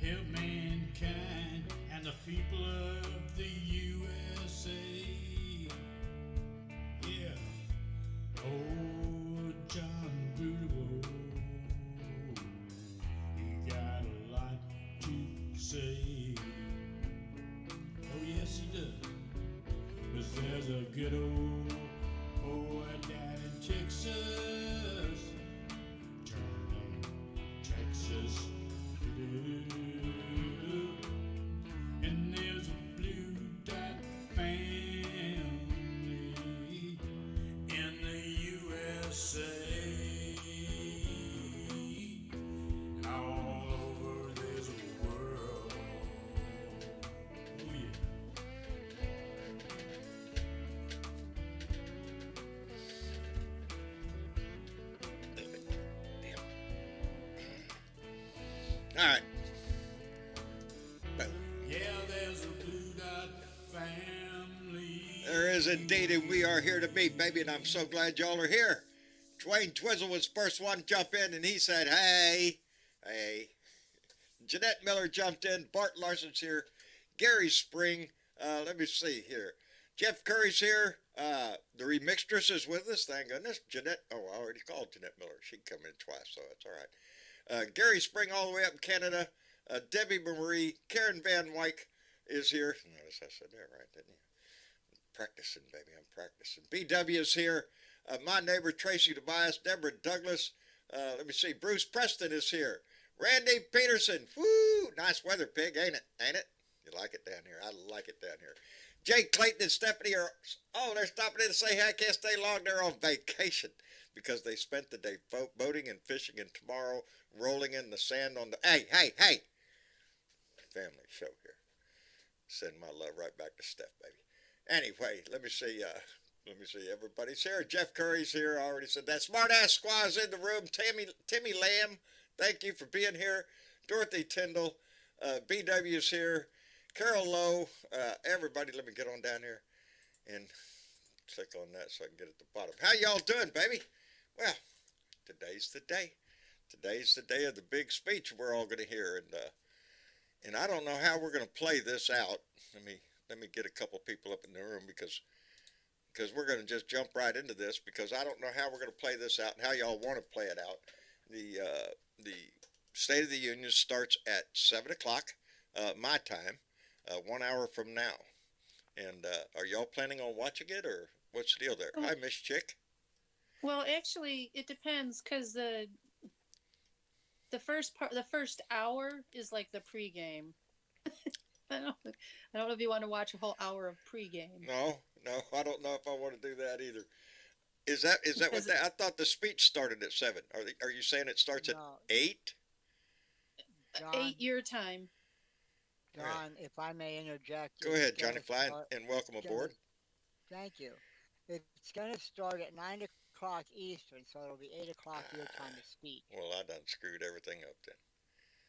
help mankind and the people of the USA. Yeah. Oh, John Bruto, he got a lot to say. Oh, yes, he does. 'Cause there's a good old boy down in Texas, turning Texas blue. And there's a blue dot family in the USA. All over this world. Oh, yeah. All right. Yeah, there's a blue dot family. There is indeed, and we are here to meet, baby, and I'm so glad y'all are here. Dwayne Twizzle was the first one to jump in, and he said, hey, hey. Jeanette Miller jumped in. Bart Larson's here. Gary Spring. Let me see here. Jeff Curry's here. The remixtress is with us, thank goodness. Jeanette, oh, I already called Jeanette Miller. She can come in twice, so it's all right. Gary Spring all the way up in Canada. Debbie Marie. Karen Van Wyck is here. Notice I said that right, didn't you? Practicing, baby, I'm practicing. BW is here. My neighbor Tracy Tobias, Deborah Douglas. Let me see. Bruce Preston is here. Randy Peterson. Woo! Nice weather, pig, ain't it? Ain't it? You like it down here? I like it down here. Jake Clayton and Stephanie are. Oh, they're stopping in to say, hey, I can't stay long. They're on vacation because they spent the day boating and fishing, and tomorrow rolling in the sand on the. Hey, hey, hey! Family show here. Send my love right back to Steph, baby. Anyway, let me see. Everybody's here. Jeff Curry's here. I already said that. Smart ass squaw's in the room. Timmy Lamb, thank you for being here. Dorothy Tyndall, BW's here. Carol Lowe, everybody. Let me get on down here and click on that so I can get at the bottom. How y'all doing, baby? Well, today's the day. Today's the day of the big speech we're all going to hear, and I don't know how we're going to play this out. Let me get a couple people up in the room because we're going to just jump right into this because I don't know how we're going to play this out and how y'all want to play it out. The State of the Union starts at 7 o'clock my time, 1 hour from now. And are y'all planning on watching it, or what's the deal there? Hi, Miss Chick. Well, actually, it depends because the first hour is like the pregame. I don't know if you want to watch a whole hour of pregame. No, I don't know if I want to do that either. Is that what I thought the speech started at 7? Are you saying it starts at 8? John, 8 your time. John, if I may interject. Go ahead, Johnny Fly, and welcome aboard. Thank you. It's going to start at 9 o'clock Eastern, so it'll be 8 o'clock your time to speak. Well, I done screwed everything up then.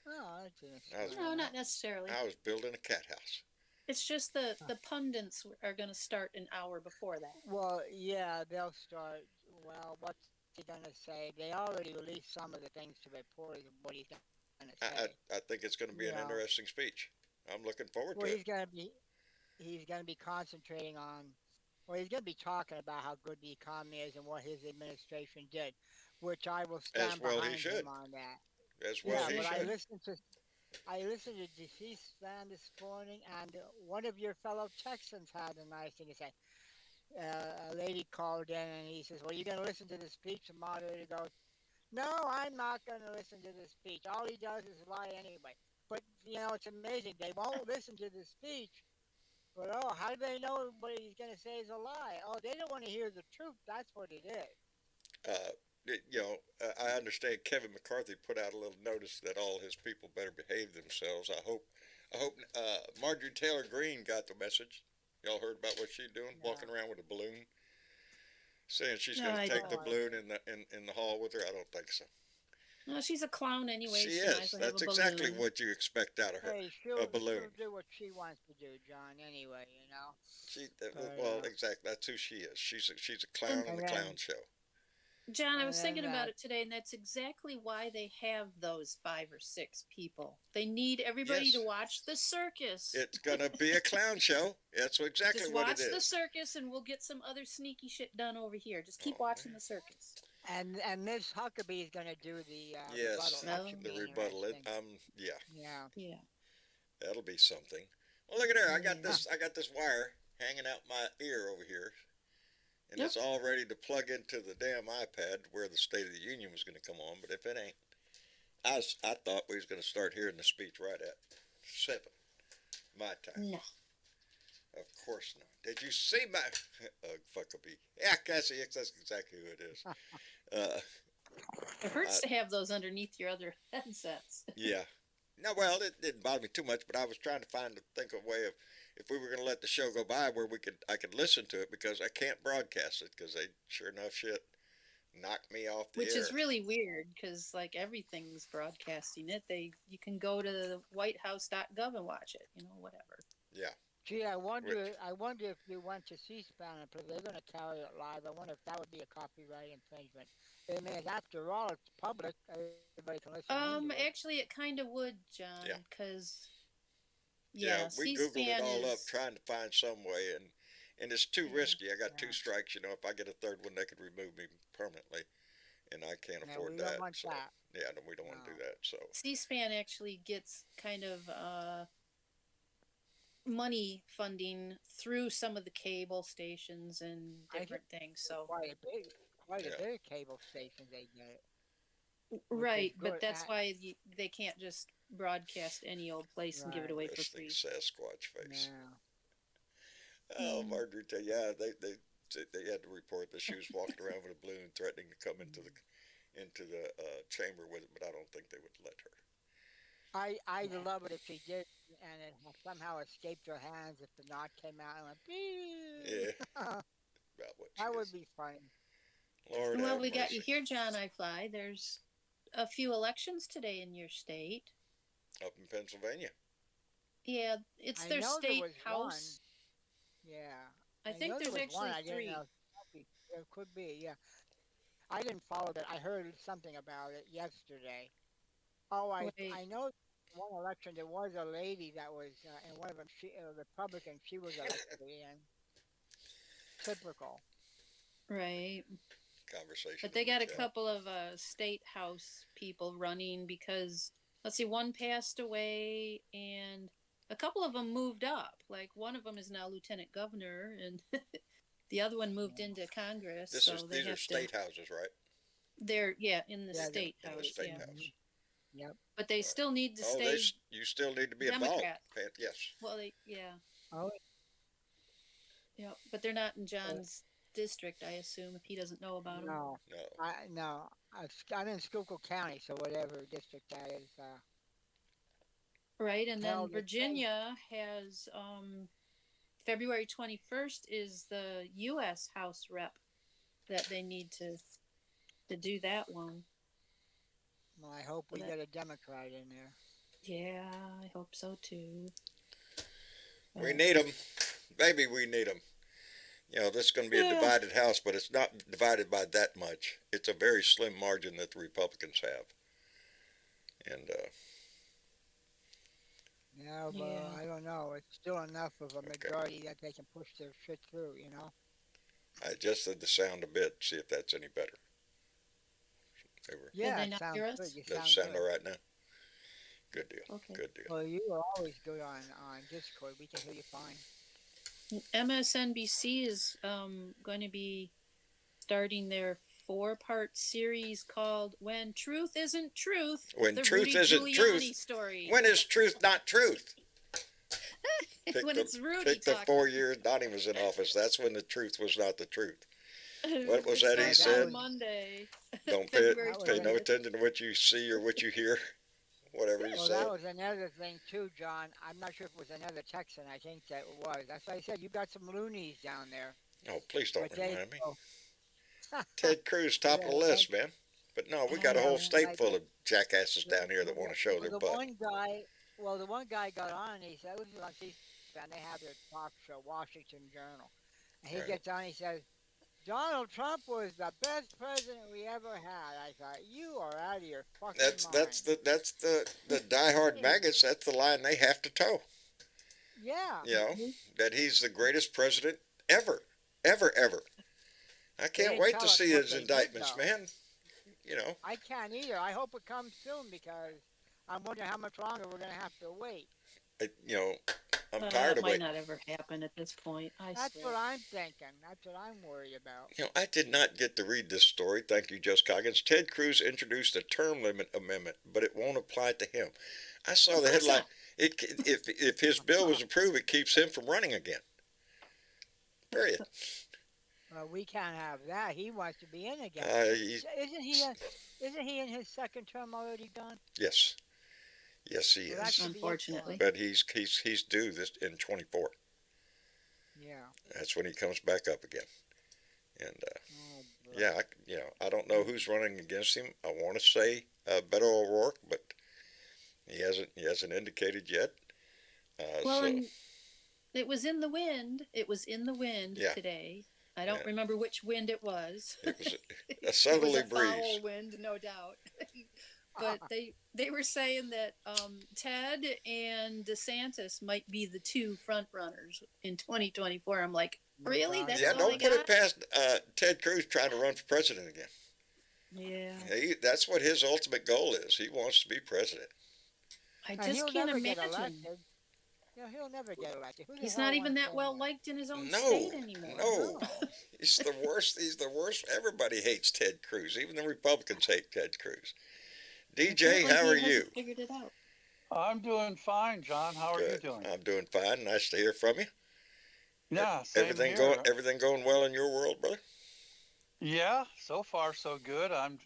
Oh, that's No, not necessarily. I was building a cat house. It's just the pundits are going to start an hour before that. Well, yeah, they'll start. Well, what's he going to say? They already released some of the things to reporters of what he's going to say. I think it's going to be an interesting speech. I'm looking forward to it. He's going to be concentrating on. Well, he's going to be talking about how good the economy is and what his administration did, which I will stand behind him on that. As well, he should. I listened to the C-SPAN this morning, and one of your fellow Texans had a nice thing to say. A lady called in, and he says, well, you going to listen to the speech? The moderator goes, no, I'm not going to listen to the speech. All he does is lie anyway. But, it's amazing. They won't listen to the speech. But, how do they know what he's going to say is a lie? Oh, they don't want to hear the truth. That's what it is. I understand Kevin McCarthy put out a little notice that all his people better behave themselves. I hope Marjorie Taylor Greene got the message. Y'all heard about what she's doing, walking around with a balloon, saying she's going to take the balloon in the hall with her. I don't think so. No, she's a clown anyway. She is. That's exactly what you expect out of her. Hey, a balloon. She'll do what she wants to do, John. Anyway, Exactly. That's who she is. She's a clown in the clown show. John, I And was then thinking about it today, and that's exactly why they have those 5 or 6 people. They need everybody to Yes, watch the circus. it's gonna be a clown show. That's exactly Just what it watch the is. circus, and we'll get some other sneaky shit done over here. Just keep Oh watching man. the circus. and Miss Huckabee is going to do the rebuttal. Yes, That Oh, should the be rebuttal. It, interesting. yeah, Yeah. yeah. that'll be something. Well, look at there. I got Yeah. this. I got this wire hanging out my ear over here, and Yep. it's all ready to plug into the damn iPad where the State of the Union was going to come on. But if it ain't, I thought we was going to start hearing the speech right at 7 my time. No. Of course not. Did you see my fuckabee? Yeah, Cassie, that's exactly who it is. Uh, It hurts I, to have those underneath your other headsets. yeah. No, well, it didn't bother me too much, but I was trying to think of a way of if we were going to let the show go by where I could listen to it because I can't broadcast it because they sure enough shit knocked me off the Which air. is really weird because like everything's broadcasting it. You can go to the whitehouse.gov and watch it, whatever. Yeah. Gee, I Which, wonder. I wonder if you went to C-SPAN and they're going to carry it live. I wonder if that would be a copyright infringement. I mean, after all, it's public. Everybody can listen into it. Actually it kind of would, John, yeah. because Yeah, we Googled it C-SPAN all up is trying to find some way, and it's too yeah. risky. I got 2 Yeah. strikes. If I get a third one, they could remove me permanently, and I can't Yeah, afford we that. don't want So, that. yeah, no, we don't want to do No. that. So, C-SPAN actually gets kind of money funding through some of the cable stations and I think different things. So quite a yeah, bit of cable stations they get it, which is right, but good. that's why they can't just broadcast any old place and give it Right. away for resting free. Sasquatch face. Yeah. Oh, Mm. Margaret, yeah, they had to report that she was walking around with a balloon, threatening to come into the chamber with it, but I don't think they would let her. I'd Yeah. love it if she did, and it somehow escaped her hands. If the knot came out and went, Yeah, "Beep." about what she That would is. be funny. Lord Well, have we got you mercy. here, John I Fly. There's a few elections today in your state. Up in Pennsylvania. Yeah, it's I their know there state was one. house. Yeah, I I think know there there's was one. actually I didn't 3. know. There could be. Yeah, I didn't follow that. I heard something about it yesterday. Oh, Wait, I know one election there was a lady that was in one of them. She a Republican. She was elected in. Typical. right. Conversation But in they the got a chat. couple of state house people running because let's see, one passed away and a couple of them moved up. Like one of them is now lieutenant governor, and the other one moved Yeah, into Congress, so they These are have to. state houses, right? They're in the yeah, In, state in the house, state yeah. house. yep. But they All right. still need to Oh, stay you still need to be involved. Democrat. Yes. Well, yeah, Oh, yeah. But they're not in uh, John's district, I assume, if he doesn't know about them. no, No. no. I'm in Schuylkill County, so whatever district that is. Right, and then Hell, this thing. Virginia has February 21st is the U.S. House rep that they need to do that one. Well, I hope So we that get a Democrat in there. yeah, I hope so too. We But need them. Maybe we need them. This is going to be a yeah, divided House, but it's not divided by that much. It's a very slim margin that the Republicans have. And, Yeah, but yeah. I don't know. It's still enough of a okay. majority that they can push their shit through. I adjusted the sound a bit, see if that's any better. Ever. Can Yeah, they it not sounds hear good. us? You Does it sound sound good. all right now? Good deal. Okay. Good deal. Well, you are always good on Discord. We can hear you fine. MSNBC is going to be starting their 4-part series called "When Truth Isn't Truth: When The truth Rudy isn't truth, Giuliani Story." when is truth not truth? When it's Rudy Pick the talking. 4 years Donnie was in office. That's when the truth was not the truth. What was It that he Well, starts that said? on was Monday, Don't February that was pay an, no 21st. attention to what you see or what you hear. Whatever he well, that said. was another thing too, John. I'm not sure if it was another Texan. I think that it was. That's why I said you got some loonies down there. Oh, please don't But they, remind me. oh, Ted Cruz, top of yeah, the list, man. But no, we got a Oh whole yeah. state like full of jackasses down here that want to show well, their the butt. one guy, well, the one guy got on. He said, "This is on C-SPAN. They have their talk show, Washington Journal." And he Right. gets on. He says, Donald Trump was the best president we ever had. I thought, you are out of your fucking That's mind. the diehard maggots. That's the line they have to toe. Yeah. You know Mhm. that he's the greatest president ever, ever, ever. I They can't didn't wait tell to us see what his they did, indictments, though. man. You know, I can't either. I hope it comes soon because I'm wondering how much longer we're going to have to wait. you know, I'm tired That of might waiting. not ever happen at this point. I That's what swear. I'm thinking. That's what I'm worried about. I did not get to read this story. Thank you, Just Coggins. Ted Cruz introduced a term limit amendment, but it won't apply to him. I saw Of the course headline. not. If his bill was approved, it keeps him from running again. Period. We can't have that. He wants to be in again. He, Isn't he? Isn't he in his second term already done? yes, yes, he Well, that is. could be it for him. Unfortunately. But he's due this in 24. Yeah. That's when he comes back up again. And Oh, yeah, brother. I don't know who's running against him. I want to say Beto O'Rourke, but he hasn't indicated yet. Well, So and it was in the wind. It was in the wind yeah, today. I yeah, don't remember which wind it was. it was a It was southerly a breeze. foul wind, no doubt. But they were saying that Ted and DeSantis might be the two front runners in 2024. I'm like, really? God, That's Yeah, all no. they don't put it got? past Ted Cruz trying to run for president again. Yeah, That's what his ultimate goal is. He wants to be president. I And just he'll can't never get imagine. elected. He'll never get elected. Who the He's hell not even wants that him well there? liked in his own No, state anymore. no, No. he's the worst. He's the worst. Everybody hates Ted Cruz. Even the Republicans hate Ted Cruz. DJ, Apparently, how are he you? hasn't figured it out. I'm doing fine, John. How are you Good. doing? I'm doing fine. Nice to hear from you. Yeah, same Everything going here. everything going well in your world, brother? Yeah, so far so good. I'm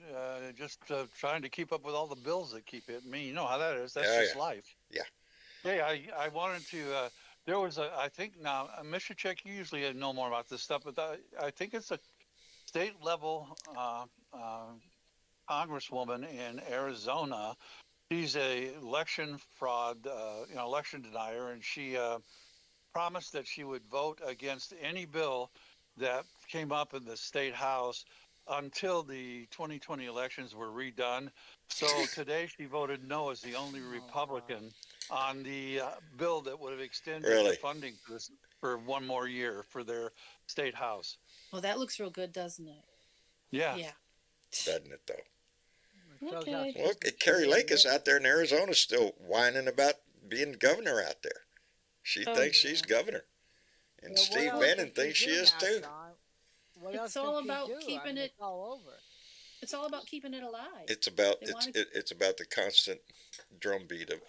just trying to keep up with all the bills that keep hitting me. You know how that is. That's Yeah, just life. yeah, Hey, I wanted to. There was I think now, Mr. Chick, you usually know more about this stuff, but I think it's a state level congresswoman in Arizona. She's a election fraud, election denier, and she promised that she would vote against any bill that came up in the state house until the 2020 elections were redone. So today she voted no as the only Oh, God. Republican on the bill that would have extended the really, funding for this for one more year for their state house. Well, that looks real good, doesn't it? Yeah. Yeah. doesn't it though? It shows how Okay. Well, stupid she Carrie Lake really is is. out there in Arizona still whining about being governor out there. She Oh, thinks she's yeah. governor, and Well, what Steve else Well, can Bannon she thinks she do is now, too. John? What else it's can all she about do? I keeping mean, it. it's all over. It's all about keeping it alive. It's about They want to. it's about the constant drumbeat of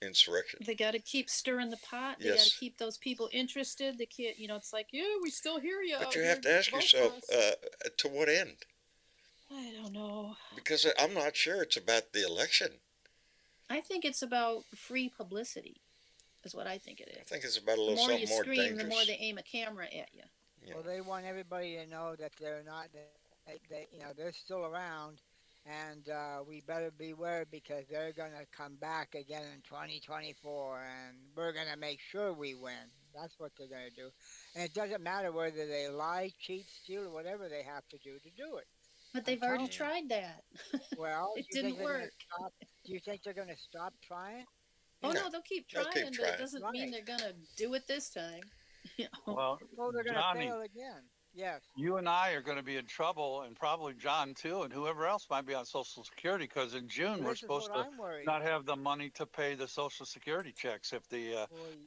insurrection. They got to keep stirring the pot. They got to Yes, keep those people interested. They can't. It's like, yeah, we still hear you but out you have here. to ask Vote for yourself us. to what end? I don't know. Because I'm not sure it's about the election. I think it's about free publicity. Is what I think it I is. think it's about a The little more you something more scream, the more dangerous. they aim a camera at you. You Well, know. they want everybody to know that they're not, they're still around, and we better beware because they're going to come back again in 2024, and we're going to make sure we win. That's what they're going to do. And it doesn't matter whether they lie, cheat, steal, or whatever they have to do it. But I'm they've already telling you. tried that. Well, It do you think didn't they're going to work. stop? Do you think they're going to stop trying? Oh No, no, they'll keep they'll keep trying, but it trying. doesn't mean Right. they're gonna do it this time. You know. Well, Oh, they're going to Johnny, fail again. Yes. you and I are going to be in trouble, and probably John too, and whoever else might be on Social Security, because in June Well, we're this is what supposed to I'm worried not about. have the money to pay the Social Security checks Well,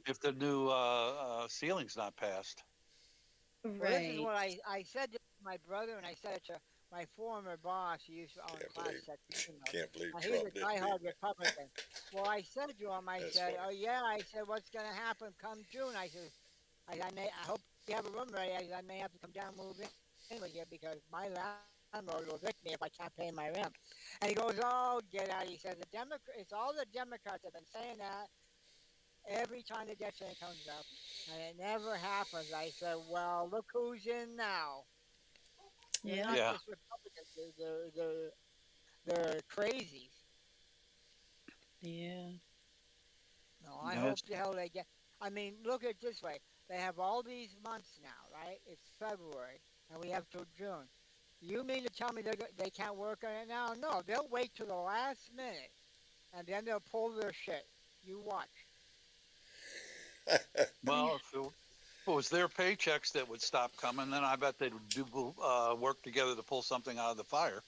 if the new ceiling's not passed. Well, this is Right. what I said to my brother, and I said it to my former boss. He used to own Can't class believe section. can't believe He's Trump a didn't beat diehard me. Republican. Well, I said to him, I That's said, funny. "Oh yeah," I said, "What's going to happen come June?" I said, I hope you have a room ready. I may have to come down and move in with you because my landlord will evict me if I can't pay my rent." And he goes, "Oh, get out!" He says, It's all the Democrats have been saying that every time the debt ceiling comes up, and it never happens." I said, "Well, look who's in now. They're Yeah. not Yeah, just Republicans. They're crazies." Yeah. No, I yes. hope the hell they get. I mean, look at it this way. They have all these months now, right? It's February, and we have till June. You mean to tell me they can't work on it now? No, they'll wait till the last minute, and then they'll pull their shit. You watch. Yeah. Well, if it was their paychecks that would stop coming, then I bet they'd do work together to pull something out of the fire.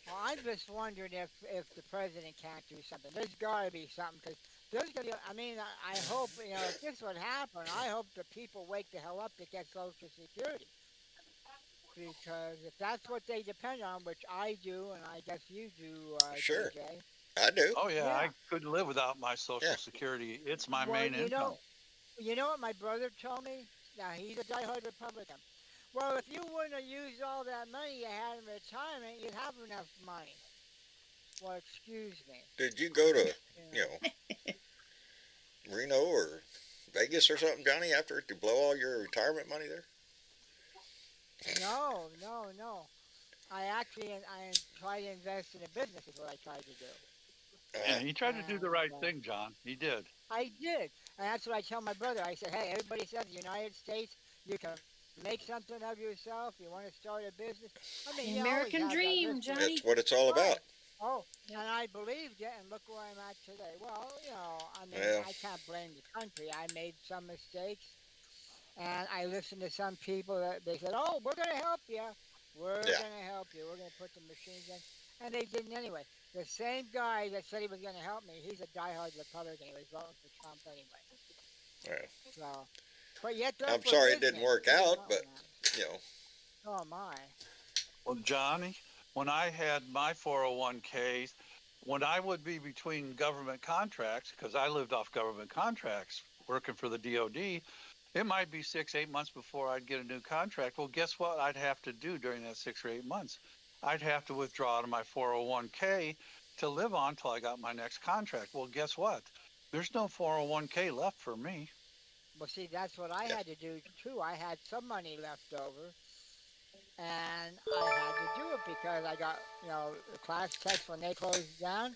Well, I'm just wondering if the president can't do something. There's got to be something because there's gonna. I mean, I hope if this would happen, I hope the people wake the hell up to get Social Security because if that's what they depend on, which I do, and I guess you do, Sure, DJ. I do. Oh yeah, Yeah. I couldn't live without my Yeah. Social Security. It's my Well, main income. you know what my brother told me? Now he's a diehard Republican. Well, if you wouldn't have used all that money you had in retirement, you'd have enough money. Well, excuse me. Did you go to, You you know. know, Reno or Vegas or something, Johnny, after to blow all your retirement money there? No, no, no. I try to invest in a business is what I tried to do. Yeah, he tried to do the And right thing, John. He did. I did. And that's what I tell my brother. I said, hey, everybody says the United States, you can make something of yourself. You want to start a business. I mean, The you always American have that dream, risk. Johnny. That's what it's all about. Right. Oh, and I believed it, and look where I'm at today. Well, I mean, Well, I can't blame the country. I made some mistakes, and I listened to some people that they said, "Oh, we're going to help you. We're yeah, going to help you. We're going to put the machines in," and they didn't anyway. The same guy that said he was going to help me, he's a diehard Republican. He was voting for Trump anyway. well, So, but yet they're I'm for sorry it didn't business. work Put it out, that but, way. you know, Oh my. Well, Johnny, when I had my 401k, when I would be between government contracts, because I lived off government contracts working for the DOD, it might be 6, 8 months before I'd get a new contract. Well, guess what I'd have to do during that 6 or 8 months? I'd have to withdraw out of my 401k to live on till I got my next contract. Well, guess what? There's no 401k left for me. Well, see, that's what I yeah, had to do too. I had some money left over, and I had to do it because I got, the class tests when they closed down.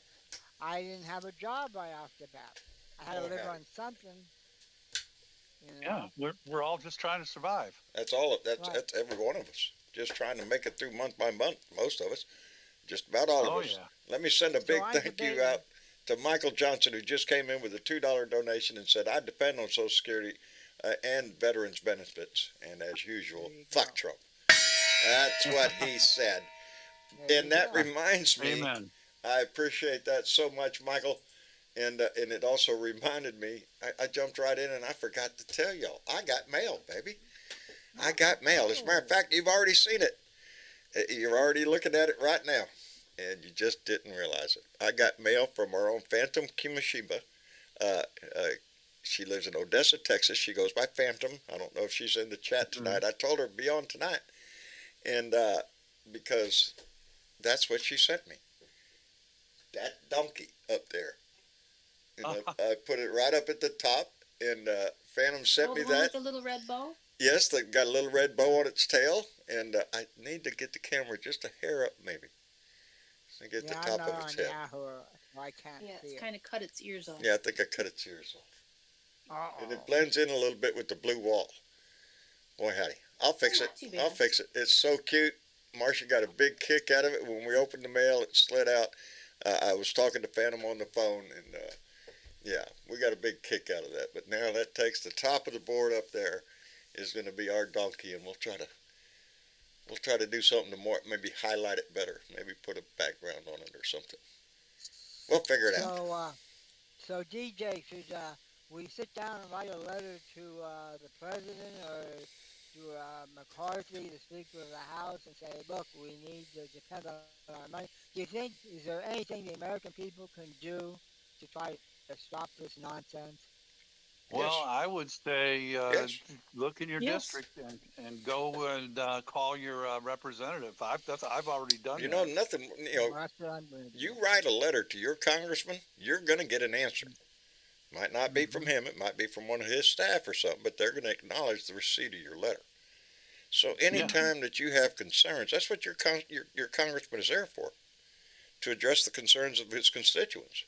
I didn't have a job right off the bat. I had to oh, live howdy. on something, you Yeah, know. we're all just trying to survive. That's all. Right. That's every one of us. Just trying to make it through month by month. Most of us, just about all of Oh us. yeah. Let me send a So big I'm thank you out debating. to Michael Johnson, who just came in with a $2 donation and said, "I depend on Social Security and veterans benefits." And as usual, There you fuck go. Trump. That's what he said. There And you that go. reminds me, Amen. I appreciate that so much, Michael. And it also reminded me, I jumped right in and I forgot to tell y'all, I got mail, baby. I got mail. As a matter of Oh, fact, you've already seen it. You're already looking at it right now, and you just didn't realize it. I got mail from our own Phantom Kimishima. Uh, uh, she lives in Odessa, Texas. She goes by Phantom. I don't know if she's in the chat Mhm. tonight. I told her to be on tonight, and because that's what she sent me. That donkey up there. I put it right up at the top, and Phantom sent Oh, me the one that. with the little red bow? Yes, they got a little red bow on its tail, and I need to get the camera just a hair up, maybe, to get the yeah, I'm top not of its on head. Yahoo, so I can't Yeah, see it's it. kind of cut its ears off. Yeah, I think I cut its ears off, and it Uh-oh. blends in a little bit with the blue wall. Boy, howdy! I'll fix it. Not too I'll bad. fix it. It's so cute. Marcia got a big kick out of it when we opened the mail. It slid out. I was talking to Phantom on the phone, and yeah, we got a big kick out of that. But now that takes the top of the board up there is going to be our donkey, and we'll try to do something to more, maybe highlight it better, maybe put a background on it or something. We'll figure it out. So DJ, should we sit down and write a letter to the president or to McCarthy, the Speaker of the House, and say, look, we need to depend on our money? Do you think, is there anything the American people can do to try to stop this nonsense? Well, Yes, I would say yes. look in your Yes. district and go and call your representative. I've already done You know, that. nothing. Well, that's what I'm going to do. You write a letter to your congressman, you're going to get an answer. Might not be from Mm-hmm. him, it might be from one of his staff or something, but they're going to acknowledge the receipt of your letter. So Yeah, anytime that you have concerns, that's what your congressman is there for, to address the concerns of his constituents.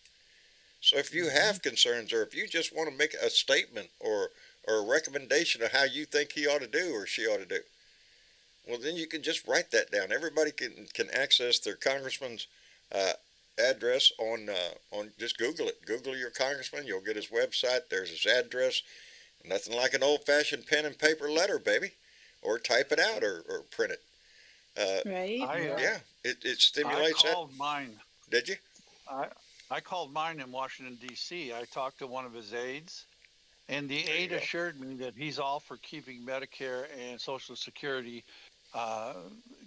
So if you Mm-hmm. have concerns, or if you just want to make a statement, or a recommendation of how you think he ought to do or she ought to do. Well, then you can just write that down. Everybody can access their congressman's address on just Google it. Google your congressman. You'll get his website. There's his address. Nothing like an old-fashioned pen and paper letter, baby, or type it out or print it. Right? Yeah, it stimulates I called mine. Did you? I called mine in Washington, D.C. I talked to one of his aides, and the aide assured me that he's all for keeping Medicare and Social Security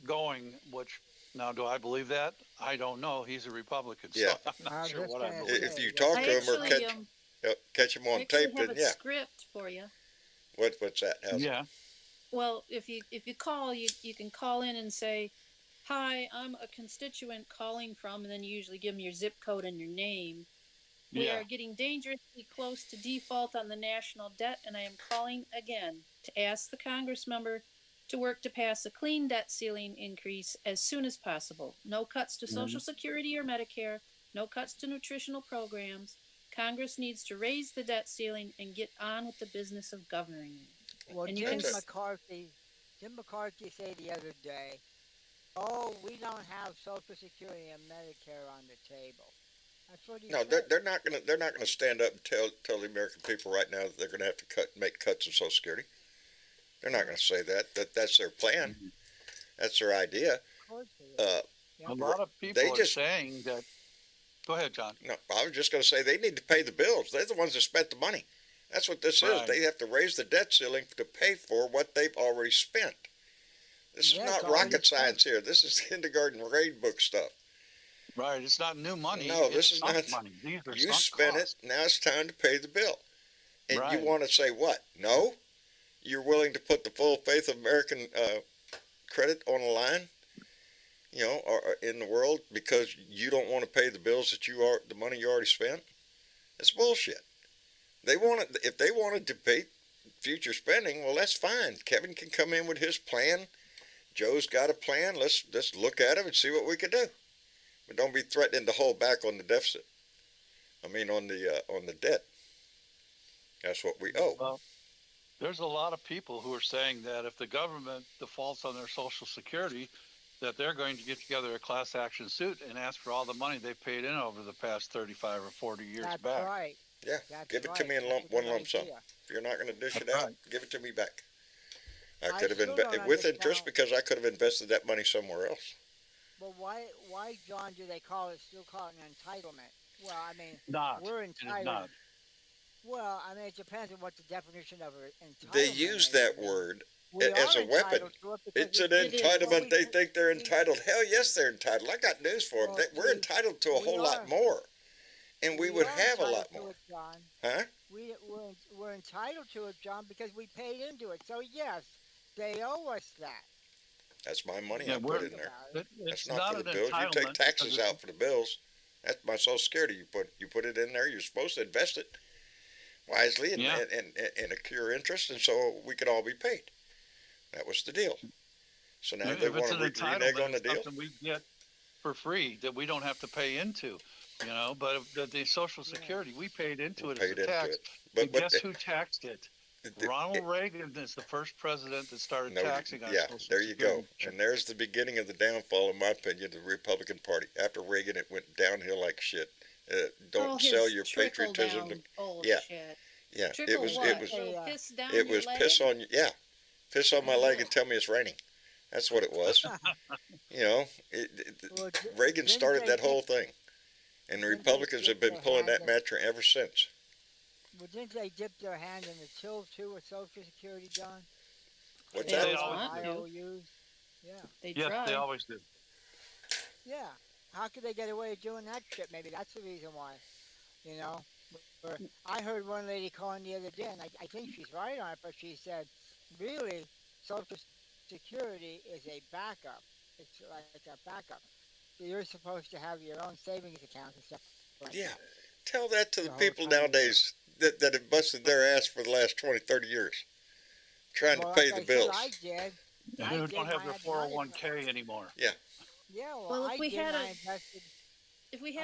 going, which, now, do I believe that? I don't know. He's a Republican, so Yeah. I'm not sure what I believe. If you talk to him or catch him on tape, then I have a script for you. What's that? Yeah. Well, if you call, you can call in and say, "Hi, I'm a constituent calling from," and then you usually give them your zip code and your name. We are getting dangerously close to default on the national debt, and I am calling again to ask the Congress member to work to pass a clean debt ceiling increase as soon as possible. No cuts to Social Security or Medicare, no cuts to nutritional programs. Congress needs to raise the debt ceiling and get on with the business of governing. Well, And Jim McCarthy said the other day, "Oh, we don't have Social Security and Medicare on the table." That's what he said. No, they're not gonna stand up and tell the American people right now that they're gonna have to make cuts in Social Security. They're not gonna say that. That's their plan. That's their idea. Of course A lot of people are saying that. Go ahead, John. No, I was just going to say they need to pay the bills. They're the ones that spent the money. That's what this is. They have to raise the debt ceiling to pay for what they've already spent. This is not rocket science here. This is kindergarten grade book stuff. Right. It's not new money. No, this is not money. You spent it. Now it's time to pay the bill. And you want to say what? No? You're willing to put the full faith of American credit on the line? You know, or in the world, because you don't want to pay the bills the money you already spent. It's bullshit. If they want to debate future spending, well, that's fine. Kevin can come in with his plan. Joe's got a plan. Let's look at it and see what we can do. But don't be threatening to hold back on the deficit. I mean, on the debt. That's what we owe. Well, there's a lot of people who are saying that if the government defaults on their Social Security, that they're going to get together a class action suit and ask for all the money they paid in over the past 35 or 40 years back. That's right. Yeah, give it to me in one lump sum. If you're not going to dish it out, give it to me back. I could have invested with interest because I could have invested that money somewhere else. Well, why, John, do they still call it an entitlement? Well, I mean, we're entitled. It is not. Well, I mean, it depends on what the definition of entitlement They use that word as a weapon. It's an entitlement. They think they're entitled. Hell yes, they're entitled. I got news for them. We're entitled to a whole lot more. And we would have a lot more. Huh? We're entitled to it, John, because we paid into it. So, yes, they owe us that. That's my money I put in there. That's not for the bills. You take taxes out for the bills. That's my Social Security. You put it in there. You're supposed to invest it wisely and accrue interest, and so we could all be paid. That was the deal. So now they want to renege on the deal. Something we get for free that we don't have to pay into, you know. But the Social Security, we paid into it as a tax. But guess who taxed it? Ronald Reagan is the first president that started taxing on Social Security. There you go. And there's the beginning of the downfall, in my opinion, of the Republican Party. After Reagan, it went downhill like shit. Don't sell your patriotism to shit. Yeah. Trickle It was piss on you. Yeah. Piss on my leg and tell me it's raining. That's what it was. You know, Reagan started that whole thing. And the Republicans have been pulling that mattress ever since. Well, didn't they dip their hand in the till, too, with Social Security, John? What's that? They always do. Yeah. Yes, they always do. Yeah. How could they get away with doing that shit? Maybe that's the reason why. You know? I heard one lady calling the other day, and I think she's right on it, but she said, really, Social Security is a backup. It's like a backup. So you're supposed to have your own savings account and stuff like that. Tell that to the people nowadays that have busted their ass for the last 20, 30 years. Trying to pay the bills. I did. They don't have their 401k anymore. Yeah. Yeah, well, if we had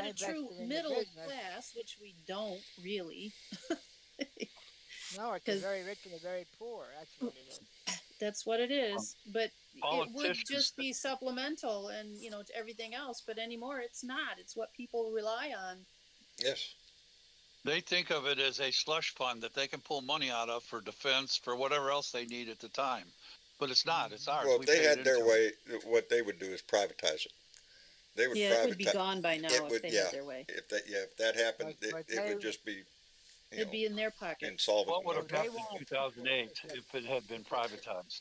a true in middle class, which we don't really, No, it's the 'Cause very rich and the very poor. That's what it is. that's what it Um, is. But it would politicians, just be supplemental and, to everything else. But anymore, it's not. It's what people rely on. Yes. they think of it as a slush fund that they can pull money out of for defense, for whatever else they need at the time. But it's not. It's ours. Well, if We they paid had their into it. way, what they would do is privatize it. They would Yeah, it would be privatize. gone by It now if would, they yeah. had their way. If that happened, But it would they, just be, It'd be in their pocket. insolvent. What would in have no time. they happened in want 2008 if it had been privatized?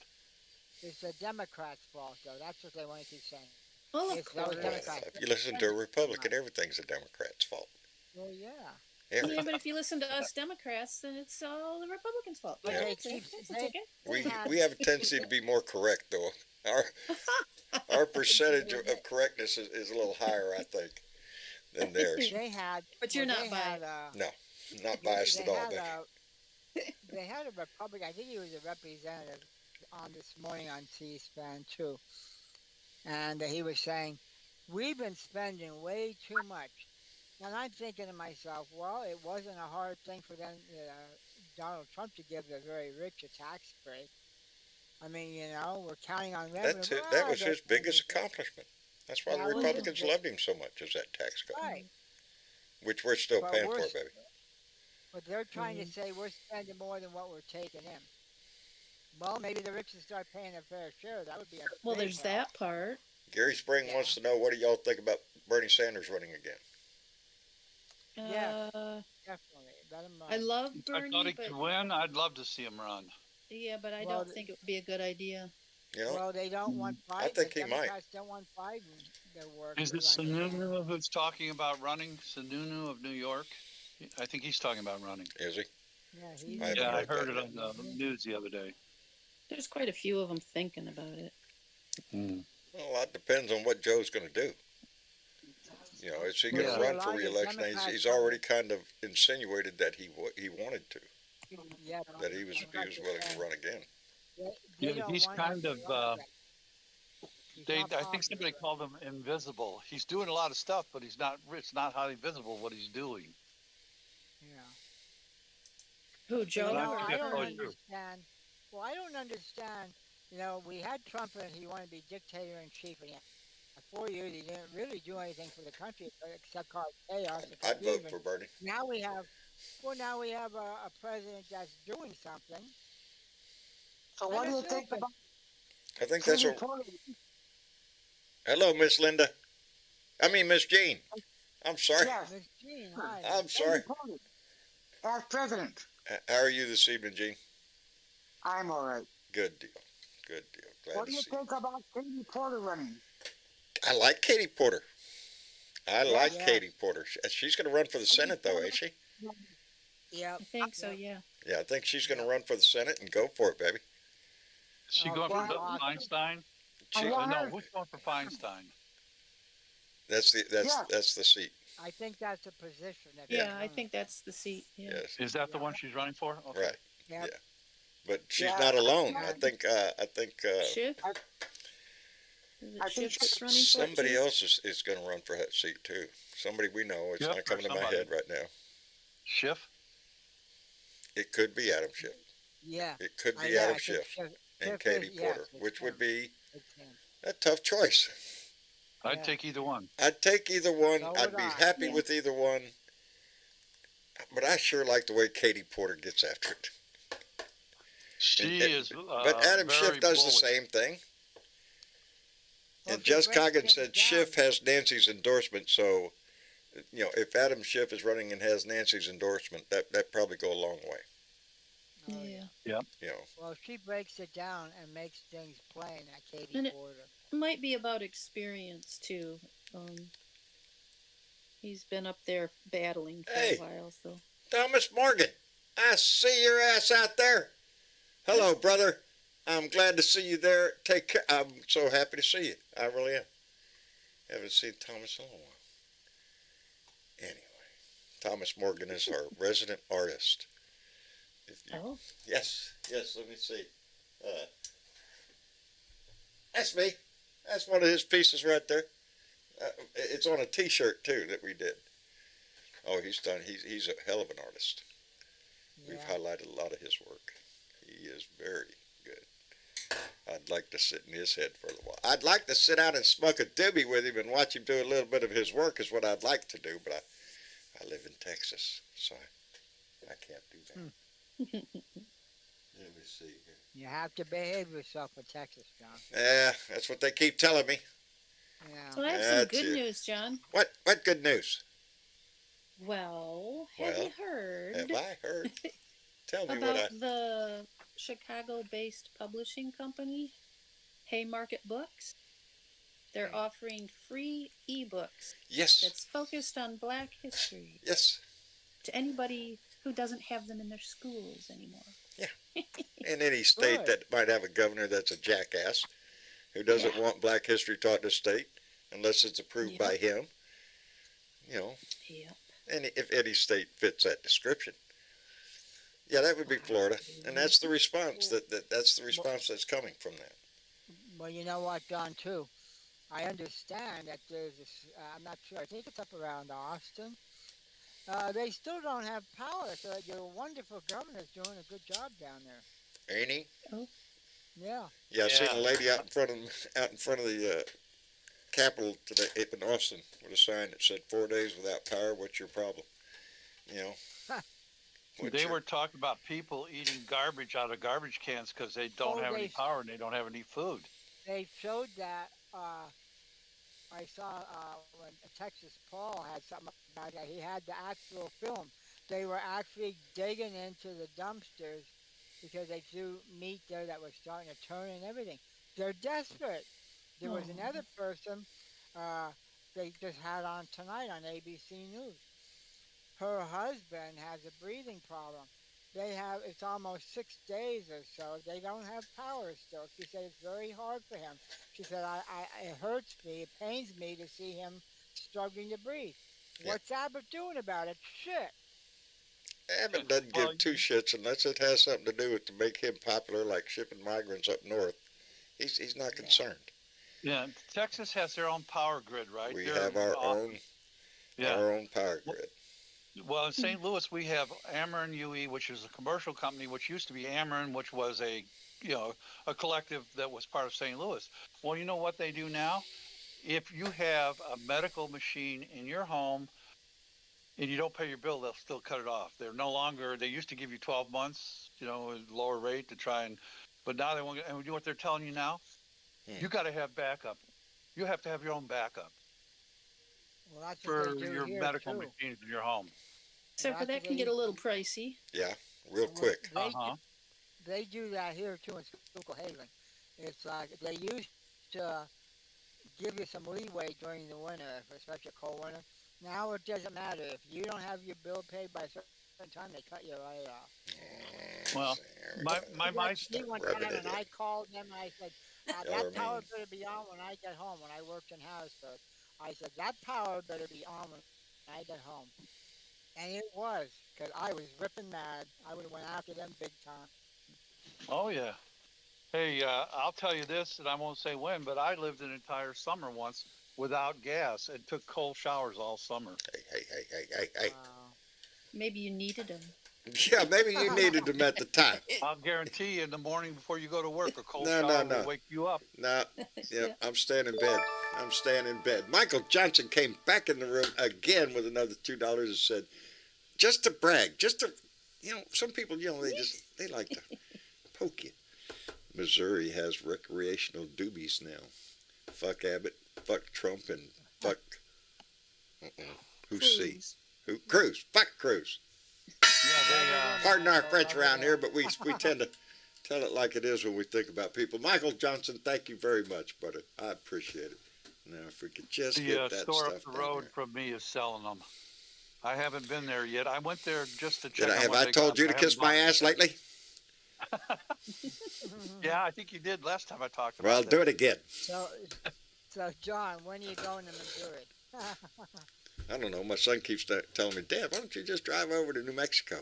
it's the Democrats' fault, though. That's what they want to keep saying. Well, of It's those course. Well, Democrats. if you listen to a Republican, everything's a Democrat's fault. Well, yeah. Yeah, but if you listen to us Democrats, then it's all the Republicans' fault. But Yeah, they that's it. keep That's they, okay. We they had, we have a tendency to be more correct, though. Our percentage of correctness is a little higher, I think, than theirs. they had. But you're well, not they had, biased. No, not biased at all. had Becky. they had a Republican. I think he was a representative on this morning on C-SPAN too, and he was saying, "We've been spending way too much." And I'm thinking to myself, well, it wasn't a hard thing for them, Donald Trump, to give the very rich a tax break. I mean, we're counting on revenue. That's it. That was his biggest accomplishment. That's why the That was Republicans his- loved him so much, is that tax cut, Right. which we're still But paying we're for, s- baby. But they're trying to say we're spending more than what we're taking in. Well, maybe the rich will start paying a fair share. That would be a Well, big there's help. that part. Gary Spring wants to know, what do y'all think about Bernie Sanders running again? Yeah. Uh, Definitely. Let him run. I love I thought Bernie, he but could win. I'd love to see him run. yeah, but I Well, don't think it would be a good idea. You know, Well, they don't want Biden. I think the he might. Democrats don't want Biden to work. Is it as I understand. Sununu who's talking about running? Sununu of New York? I think he's talking about running. is he? Yeah, I haven't Yeah, I heard heard that it on the news the other day. There's quite a few of them thinking about it. Well, that depends on what Joe's going to do. Is he going to Yeah. run A for lot of re-election? Democrats He's don't- already kind of insinuated that he wanted to, Yeah, that he was willing to run again. They Yeah, don't he's want him kind to of, run again. He's not I think somebody popular. called him invisible. He's doing a lot of stuff, but it's not highly visible what he's doing. Yeah. Who, Joe? Well, I yeah, don't oh, sure. understand. Well, I don't understand. We had Trump and he wanted to be dictator in chief, and for 4 years he didn't really do anything for the country except cause chaos. and I'd vote confusion. for Bernie. Now we have, a president that's doing something. So what do you think about I think that's Katie what. Porter? Hello, Miss Linda. Miss Jean. I'm sorry. Yes, Miss Jean, hi. I'm sorry. Katie Porter, as president. How are you this evening, Jean? I'm all right. Good deal. Good deal. Glad What to do you see you. think about Katie Porter running? I like Katie Porter. I like yeah. Katie Porter. She's going to run for the Senate, though, ain't she? Yep. I think so, yeah. Yeah, I think she's going to run for the Senate and go for it, baby. Is she Oh, going for well, Feinstein? She, I want No, her. who's going for Feinstein? that's the seat. I think that's a position. That Yeah, she's I running. think that's the seat. Yeah. Yes, Is that the one she's running for? Okay. right. Yep. But she's Yeah. not alone. Yeah. I think Schiff? I- Is it I think Schiff's running for it, somebody too? else is going to run for that seat too. Somebody we know. It's Yep, not coming to my somebody. head right now. Schiff? It could be Adam Schiff. Yeah. It could be Yeah, Adam I think Schiff Schiff- and Schiff Katie is- yes, Porter, it's which would him. be It's him. a tough choice. I'd Yeah. take either one. I'd take either one. So I'd would be I. happy Yeah. with either one. But I sure like the way Katie Porter gets after it. She And- is. But Adam very Schiff does bullish. the same thing. Well, And if he Jess breaks Coggin things said down- Schiff has Nancy's endorsement, so if Adam Schiff is running and has Nancy's endorsement, that probably go a long way. Oh, Yeah. Well, she breaks it down and makes things plain. That Katie And it- Porter. It might be about experience, too. He's been up there battling for Hey. a while, so. Thomas Morgan, I see your ass out there. Hello, brother. I'm glad to see you there. Take care. I'm so happy to see you. I really am. Haven't seen Thomas in a while. Anyway, Thomas Morgan is our resident artist. Oh. Yes, let me see. That's me. That's one of his pieces right there. It's on a T-shirt too that we did. Oh, he's done. He's a hell of an artist. We've Yeah. highlighted a lot of his work. He is very good. I'd like to sit in his head for a little while. I'd like to sit out and smoke a doobie with him and watch him do a little bit of his work is what I'd like to do, but I live in Texas, so I can't do that. Let me see here. You have to behave yourself in Texas, John. Yeah, that's what they keep telling me. Yeah. So I have some That's good it. news, John. What good news? Well, have you heard Have I heard? Tell me about what the Chicago-based publishing company, Haymarket Books? They're offering free ebooks Yes. that's focused on Black history Yes. to anybody who doesn't have them in their schools anymore. In any state Good. that might have a governor that's a jackass who doesn't Yeah. want Black history taught in the state unless it's approved Yep. by him. You know, Yep. and if any state fits that description. Yeah, that would be Florida, and that's the response that's the response that's coming from that. Well, you know what, John, too? I understand that there's this, I'm not sure, I think it's up around Austin. They still don't have power, so your wonderful governor's doing a good job down there. Ain't he? Yeah. Yeah, I seen a Yeah. lady out in front of the Capitol today up in Austin with a sign that said 4 days without power. What's your problem? You know. They were talking about people eating garbage out of garbage cans because they don't have any power and they don't have any food. They showed that. I saw when Texas Paul had something about that. He had the actual film. They were actually digging into the dumpsters because they threw meat there that was starting to turn and everything. They're desperate. There was another person they just had on tonight on ABC News. Her husband has a breathing problem. It's almost 6 days or so. They don't have power still. She said it's very hard for him. She said, it hurts me, it pains me to see him struggling to breathe. Yeah. What's Abbott doing about it? Shit. Abbott doesn't give two shits unless it has something to do with to make him popular, like shipping migrants up north. He's not concerned. Yeah, Texas has their own power grid, right? We They're have our own power grid. Well, in St. Louis, we have Ameren UE, which is a commercial company, which used to be Ameren, which was a collective that was part of St. Louis. Well, you know what they do now? If you have a medical machine in your home and you don't pay your bill, they'll still cut it off. They're no longer. They used to give you 12 months, at lower rate to try but now they won't. And you know what they're telling you now? You got to have backup. You have to have your own backup Well, that's for what they do your here, medical too. machines in your home. So for that can get a little pricey. Yeah, real quick. They do that here too in Schuylkill Haven. It's like they used to give you some leeway during the winter, especially a cold winter. Now it doesn't matter. If you don't have your bill paid by a certain time, they cut you right off. Well, my one time, and I called them and I said, that power better be on when I get home. When I worked in Harrisburg, I said that power better be on when I get home. And it was, because I was ripping mad. I would have went after them big time. Oh, yeah. Hey, I'll tell you this, and I won't say when, but I lived an entire summer once without gas and took cold showers all summer. Hey. Maybe you needed them. Yeah, maybe you needed them at the time. I'll guarantee you in the morning before you go to work, a cold shower will wake you up. No, yeah, I'm staying in bed. I'm staying in bed. Michael Johnson came back in the room again with another $2 and said, just to brag, just to, some people, they like to poke you. Missouri has recreational doobies now. Fuck Abbott, fuck Trump, and fuck, who's C? Who? Cruz. Fuck Cruz. Yeah, Pardon our French around here, but we tend to tell it like it is when we think about people. Michael Johnson, thank you very much, brother. I appreciate it. Now, if we could just get that store stuff up the down road there. from me is selling them. I haven't been there yet. I went there just to check. Have I told you to kiss my ass lately? Yeah, I think you did last time I talked about it. Well, do it again. So, John, when are you going to Missouri? I don't know. My son keeps telling me, Dad, why don't you just drive over to New Mexico?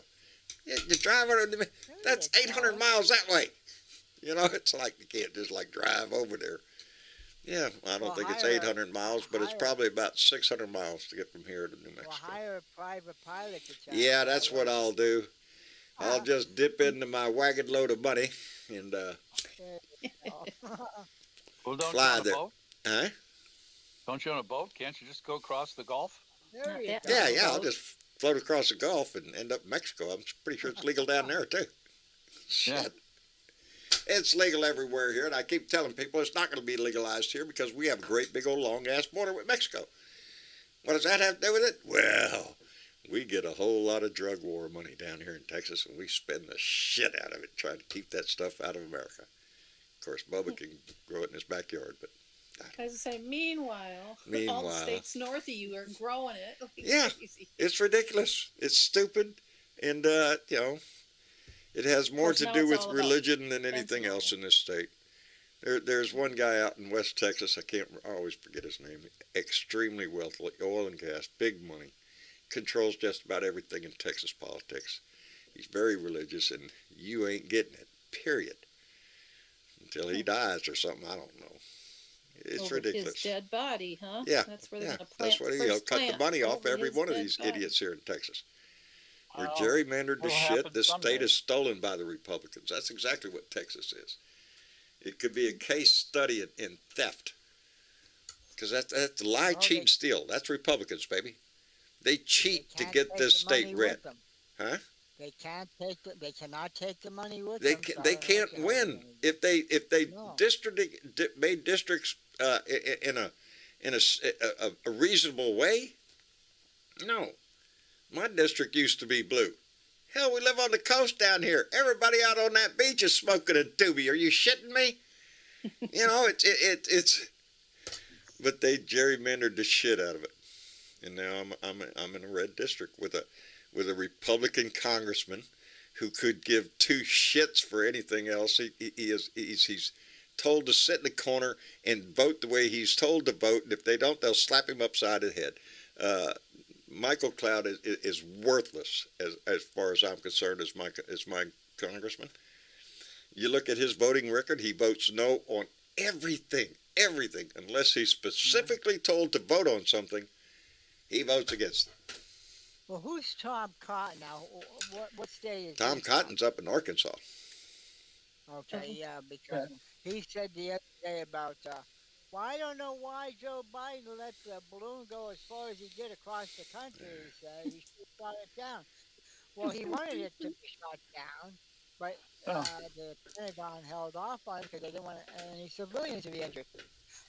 Yeah, you drive over to New Mexico. That's 800 miles that way. It's like you can't just drive over there. Yeah, I don't think it's 800 miles, but it's probably about 600 miles to get from here to New Mexico. Well, hire a private pilot to tell Yeah, that's what I'll do. I'll just dip into my wagon load of money and There you go. Well, don't you fly own a there. boat? Huh? Don't you own a boat? Can't you just go across the Gulf? There Not you that go. Yeah, No yeah. I'll boat. just float across the Gulf and end up in Mexico. I'm pretty sure it's legal down there too. Yeah. Shit. It's legal everywhere here, and I keep telling people it's not going to be legalized here because we have a great big old long ass border with Mexico. What does that have to do with it? Well, we get a whole lot of drug war money down here in Texas, and we spend the shit out of it trying to keep that stuff out of America. Of course, Bubba can grow it in his backyard, but As I say, meanwhile, all the Meanwhile. states north of you are growing it like Yeah. crazy. it's ridiculous. It's stupid, and you know, it has more course, to now do it's with all about religion than anything fentanyl. else in this state. There's one guy out in West Texas. I always forget his name. Extremely wealthy, oil and gas, big money, controls just about everything in Texas politics. He's very religious, and you ain't getting it. Period. Until he dies or something. I don't know. It's Over ridiculous. his dead body, huh? Yeah, That's where they're yeah. going to plant That's what the he'll first cut the plant money off over every his one of dead these body. idiots here in Texas. We're Well, gerrymandered to it'll shit. happen The someday. state is stolen by the Republicans. That's exactly what Texas is. It could be a case study in theft. Because that's lie, Well, cheat, they- and steal. That's Republicans, baby. They They cheat to can't get take this the money state with red. them. Huh? They can't take the, They cannot take the money with They them. can, so they I don't know what can't the hell they're win gonna do. if they No. made districts in a reasonable way. No, my district used to be blue. Hell, we live on the coast down here. Everybody out on that beach is smoking a doobie. Are you shitting me? You know, it's. But they gerrymandered the shit out of it, and now I'm in a red district with a Republican congressman who could give two shits for anything else. He's told to sit in the corner and vote the way he's told to vote, and if they don't, they'll slap him upside the head. Michael Cloud is worthless as far as I'm concerned as my congressman. You look at his voting record; he votes no on everything, unless he's specifically told to vote on something. He votes against it. Well, who's Tom Cotton now? What state is Tom he Cotton's up in Arkansas. from? Okay, yeah, because he said the other day about, well, I don't know why Joe Biden let the balloon go as far as he did across the country. He said he should shot it down. Well, he wanted it to be shot down, but the Pentagon held off on it because they didn't want any civilians to be injured.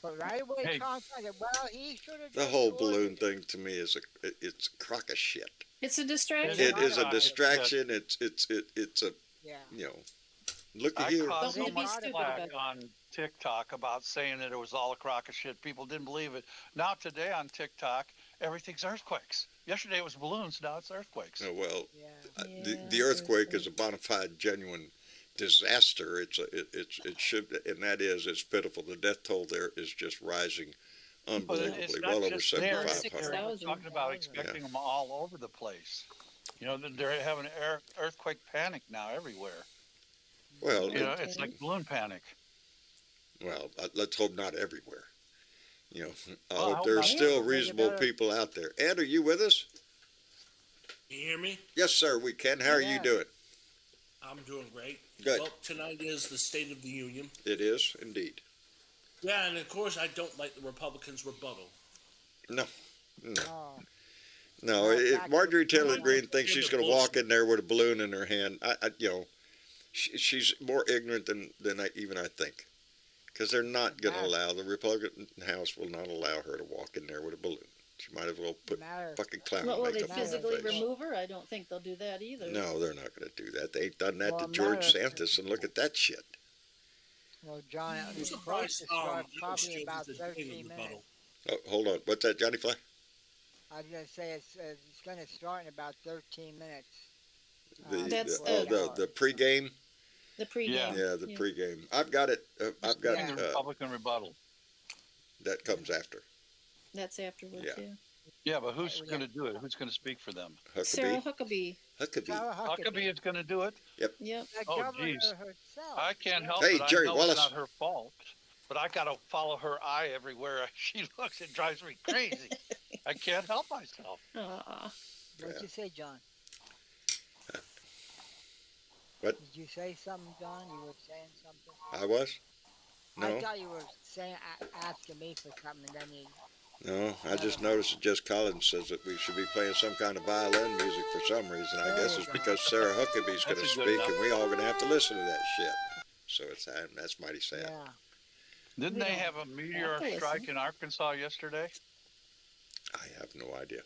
But right away, Hey. Tom Cotton said, well, he should have. The whole balloon thing to me is it's a crock of shit. It's a distraction. It is a Right. distraction. It's a Yeah. look at I you. caught Don't so be much stupid flack about it. on TikTok about saying that it was all a crock of shit. People didn't believe it. Now today on TikTok, everything's earthquakes. Yesterday it was balloons. Now it's earthquakes. Oh, well, Yeah. the earthquake is a bona fide, genuine disaster. It should, and that is, it's pitiful. The death toll there is just rising But unbelievably. it's well not over just there. 7,500. They're talking about expecting them all over the place. You know, they're having earthquake panic now everywhere. Well, You know, it's like balloon panic. well, let's hope not everywhere. You know, I Well, I hope hope there's not. still Maybe reasonable better. people out there. Ed, are you with us? You hear me? Yes, sir. We can. How are you Yeah. doing? I'm doing great. Good. Well, tonight is the State of the Union. It is indeed. Yeah, and of course, I don't like the Republicans' rebuttal. No. Oh, No, Well, if back Marjorie to the Taylor balloon. Greene thinks You're she's the going to walk bullshit. in there with a balloon in her hand, she's more ignorant than I think. Because they're not going to Matter. allow, the Republican House will not allow her to walk in there with a balloon. She might as well put matter. fucking clown Well, will they makeup on her physically face. remove her? I don't think they'll do that either. No, they're not going to do that. They've done that Well, to George matter- Santos, and look at that shit. Well, John, I'm it's supposed surprised to start you probably exchanges about the 13 Taylor minutes. rebuttal. Oh, hold on. What's that, Johnny Fly? I was gonna say it's going to start in about 13 minutes. That's The pregame? The pregame. Yeah. Yeah, the pregame. I've got it. I've got Yeah. The Republican rebuttal. that comes after. That's afterwards, Yeah. yeah. Yeah, but who's Yeah. going to do it? Who's going to speak for them? Sarah Huckabee. Huckabee. Sarah Huckabee is going to do it. Yep. The Oh, governor geez. herself. I can't help Hey, it. I Jerry know Wallace. it's not her fault, but I got to follow her eye everywhere she looks. It drives me crazy. I can't help myself. Aw. What'd you say, John? What? Did you say something, John? You were saying something? I was? I No, thought you were saying, asking me for something, and then you. no. I Never just mind. noticed that Jess Collins says that we should be playing some kind of violin music for some reason. I There guess you it's go. because Sarah Huckabee's going That's to a good speak, enough. and we all going to have to listen to that shit. So that's mighty sad. Yeah. Didn't We they don't have a have meteor to strike listen. in Arkansas yesterday? I have no idea.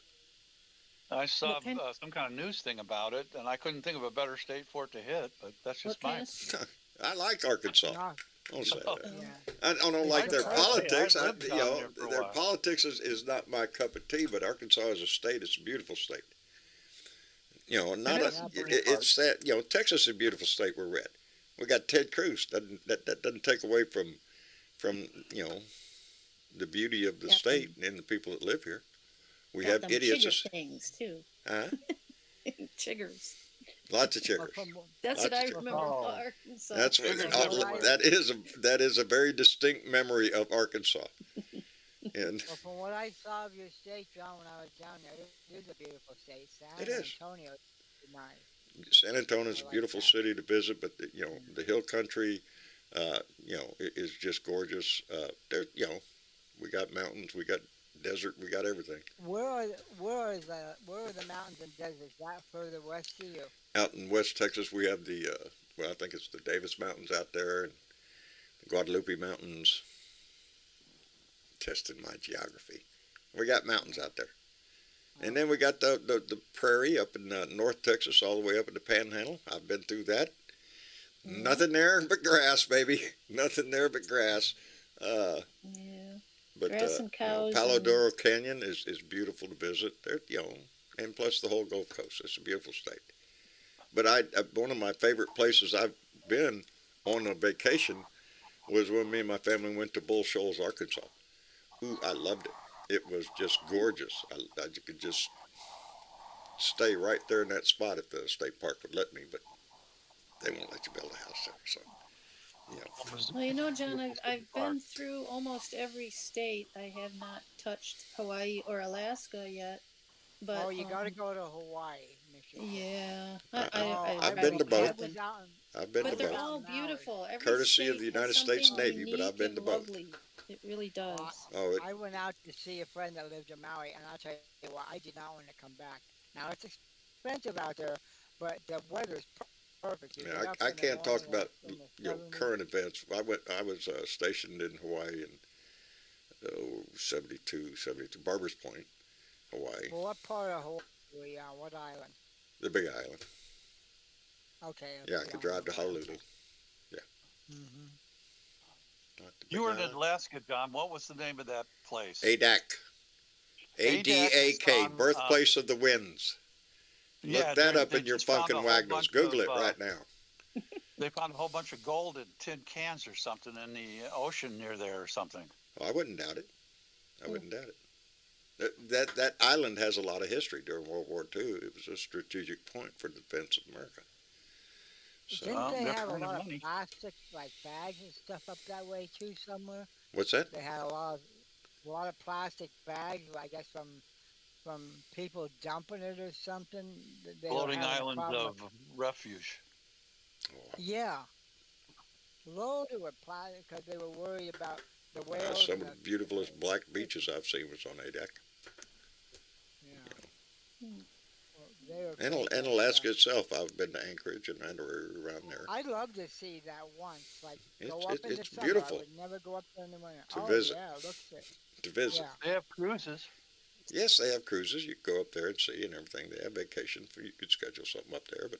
I saw What kind? some kind of news thing about it, and I couldn't think of a better state for it to hit. But that's What just kind mine. of? I like Arkansas. No. Don't say Oh, that. Yeah. I don't It's like a their perfect. hey, I politics. lived down there for a Their while. politics is not my cup of tea. But Arkansas as a state, it's a beautiful state. Not It a. is Yeah, in It, pretty it- parts. it's that. Texas is a beautiful state. We're red. We got Ted Cruz. That doesn't take away from the beauty of the Got state them. and the people that live here. We Got have them idiots. chigger things too. Huh? Chiggers. Lots of Well, chiggers. That's Lots what I of remember Oh. from Arkansas. That's what. Chiggers from what everywhere. That is a very distinct memory of Arkansas. And Well, from what I saw of your state, John, when I was down there, it is a beautiful state. San It is. Antonio is nice. San Antonio is I a like beautiful that. city to visit, but the hill country, is just gorgeous. We got mountains, we got desert, we got everything. Where are the mountains and deserts? That further west to you? Out in West Texas, we have I think it's the Davis Mountains out there, and the Guadalupe Mountains. Testing my geography. We got mountains out there. And then we got the prairie up in North Texas, all the way up in the Panhandle. I've been through that. Mhm. Nothing there but grass, baby. Nothing there but grass. Yeah. But Grass and cows Palo and- Duro Canyon is beautiful to visit. There, and plus the whole Gulf Coast. It's a beautiful state. But one of my favorite places I've been on a vacation was when me and my family went to Bull Shoals, Arkansas. Ooh, I loved it. It was just gorgeous. I could just stay right there in that spot if the state park would let me, but they won't let you build a house there. So, Well, John, I've State been park. through almost every state. I have not touched Hawaii or Alaska yet. But Oh, you got to go to Hawaii, Michigan. yeah, I've I been to really both. haven't. I've been But to they're both. all Maui. beautiful. Every Courtesy of state the has United States something Navy, but I've unique been and to both. lovely. It really does. Oh, I went out to see a friend that lived in Maui, and I'll tell you what, I did not want to come back. Now it's expensive out there, but the weather's perfect. You get up I in the can't talk morning, about in the 70s. current events. I was stationed in Hawaii in 72, Barbers Point, Hawaii, Well, what part of Hawaii were you on? What island? the Big Island. Okay. Yeah, I could drive to Honolulu. Mm-hmm. Not the You Big were in Island. Alaska, John. What was the name of that place? Adak. ADAK, on, birthplace of the winds. Look that up they in your just found a funkin' whole Wagnalls. bunch Google of, it right now. They found a whole bunch of gold in tin cans or something in the ocean near there or something. Oh, I wouldn't doubt it. I wouldn't doubt it. That island has a lot of history during World War II. It was a strategic point for the defense of America. So, Didn't they they're have a finding lot of money. plastic, like bags and stuff up that way too somewhere? what's that? They had a lot of plastic bags, I guess from people dumping it or something. They were Floating having a islands problem of refuge. Oh, Yeah, loaded with plastic because they were worried about the whales. some and of the beautifulest black beaches I've seen was on Adak. Yeah. Hmm. Well, they were And, great and up Alaska there. itself, I've been to Anchorage and around there. I'd love to see that once. Like go It's- up it- in the it's summer. beautiful I would never go up there in the winter. to Oh visit. yeah, it looks it. To visit. Yeah. They have cruises. Yes, they have cruises. You can go up there and see and everything. They have vacation. You could schedule something up there, but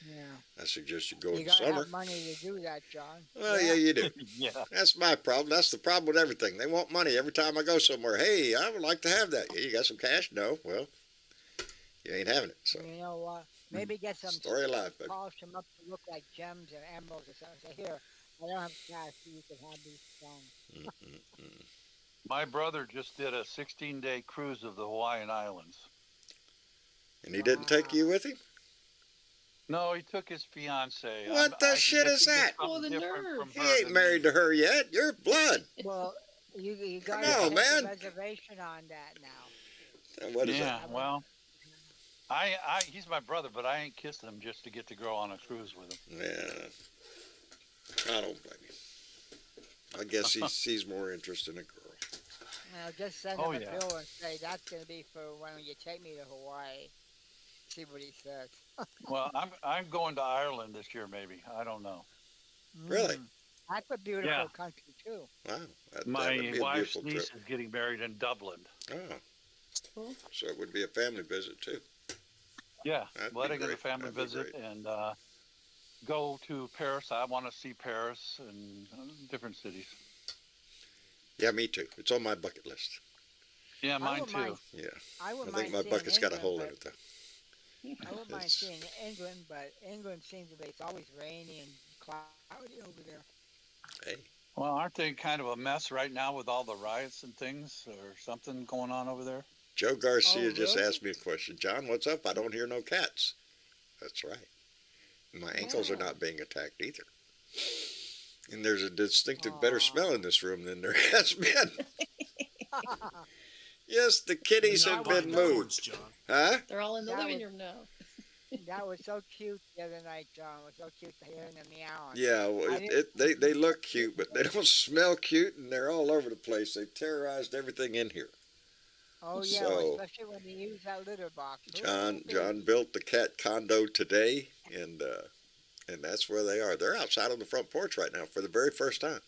Yeah. I suggest you go You in the gotta summer. have money to do that, John. Well, yeah, you do. Yeah. That's my problem. That's the problem with everything. They want money every time I go somewhere. Hey, I would like to have that. Yeah, you got some cash? No. Well, you ain't having it. So, You know what? Maybe get some story of life, baby. polish them up to look like gems and emeralds or something. Say, here, I don't have cash, so you can have these stones. Mm-mm-mm. My brother just did a 16-day cruise of the Hawaiian Islands. And he didn't take you with him? No, he took his fiance. What the shit is that? Oh, the nerve. He ain't married to her yet. You're blood. Well, you got Come on, to man. a reservation on that now. What is Yeah, that? well, he's my brother, but I ain't kissing him just to get to go on a cruise with him. Yeah, I don't blame you. I guess he's more interested in a girl. Now just send Oh him a yeah. bill and say that's going to be for when you take me to Hawaii. See what he says. Well, I'm going to Ireland this year, maybe. I don't know. Really? Mm, that's a Yeah, beautiful country too. Wow, that would my be a wife's beautiful trip. niece is getting married in Dublin. Oh, Cool. so it would be a family visit too. Yeah, That'd be wedding is a great. family That'd be visit, great. and go to Paris. I want to see Paris and different cities. Yeah, me too. It's on my bucket list. Yeah, I mine wouldn't mind. too. Yeah, I I wouldn't think mind my seeing bucket's got a England, hole in but it though. I wouldn't mind It's seeing England. But England seems to be it's always rainy and cloudy over there. hey, Well, aren't they kind of a mess right now with all the riots and things, or something going on over there? Joe Oh Garcia just really? asked me a question. John, what's up? I don't hear no cats. That's right. My ankles are Oh. not being attacked either. And there's a distinctive better smell in Oh. this room than there has been. that Yes, the You're kitties not have Wow. been behind the moved. cords, John. Huh? They're all in the living was room now. that was so cute the other night, John. It was so cute to hear them meowing. Yeah, well, I didn't. they look cute, but they don't smell cute, and they're all over the place. They've terrorized everything in here. Oh yeah, well, So especially when you use that litter box. Ooh, John built the cat condo today, and that's where they are. They're outside on the front porch right now for the very first time.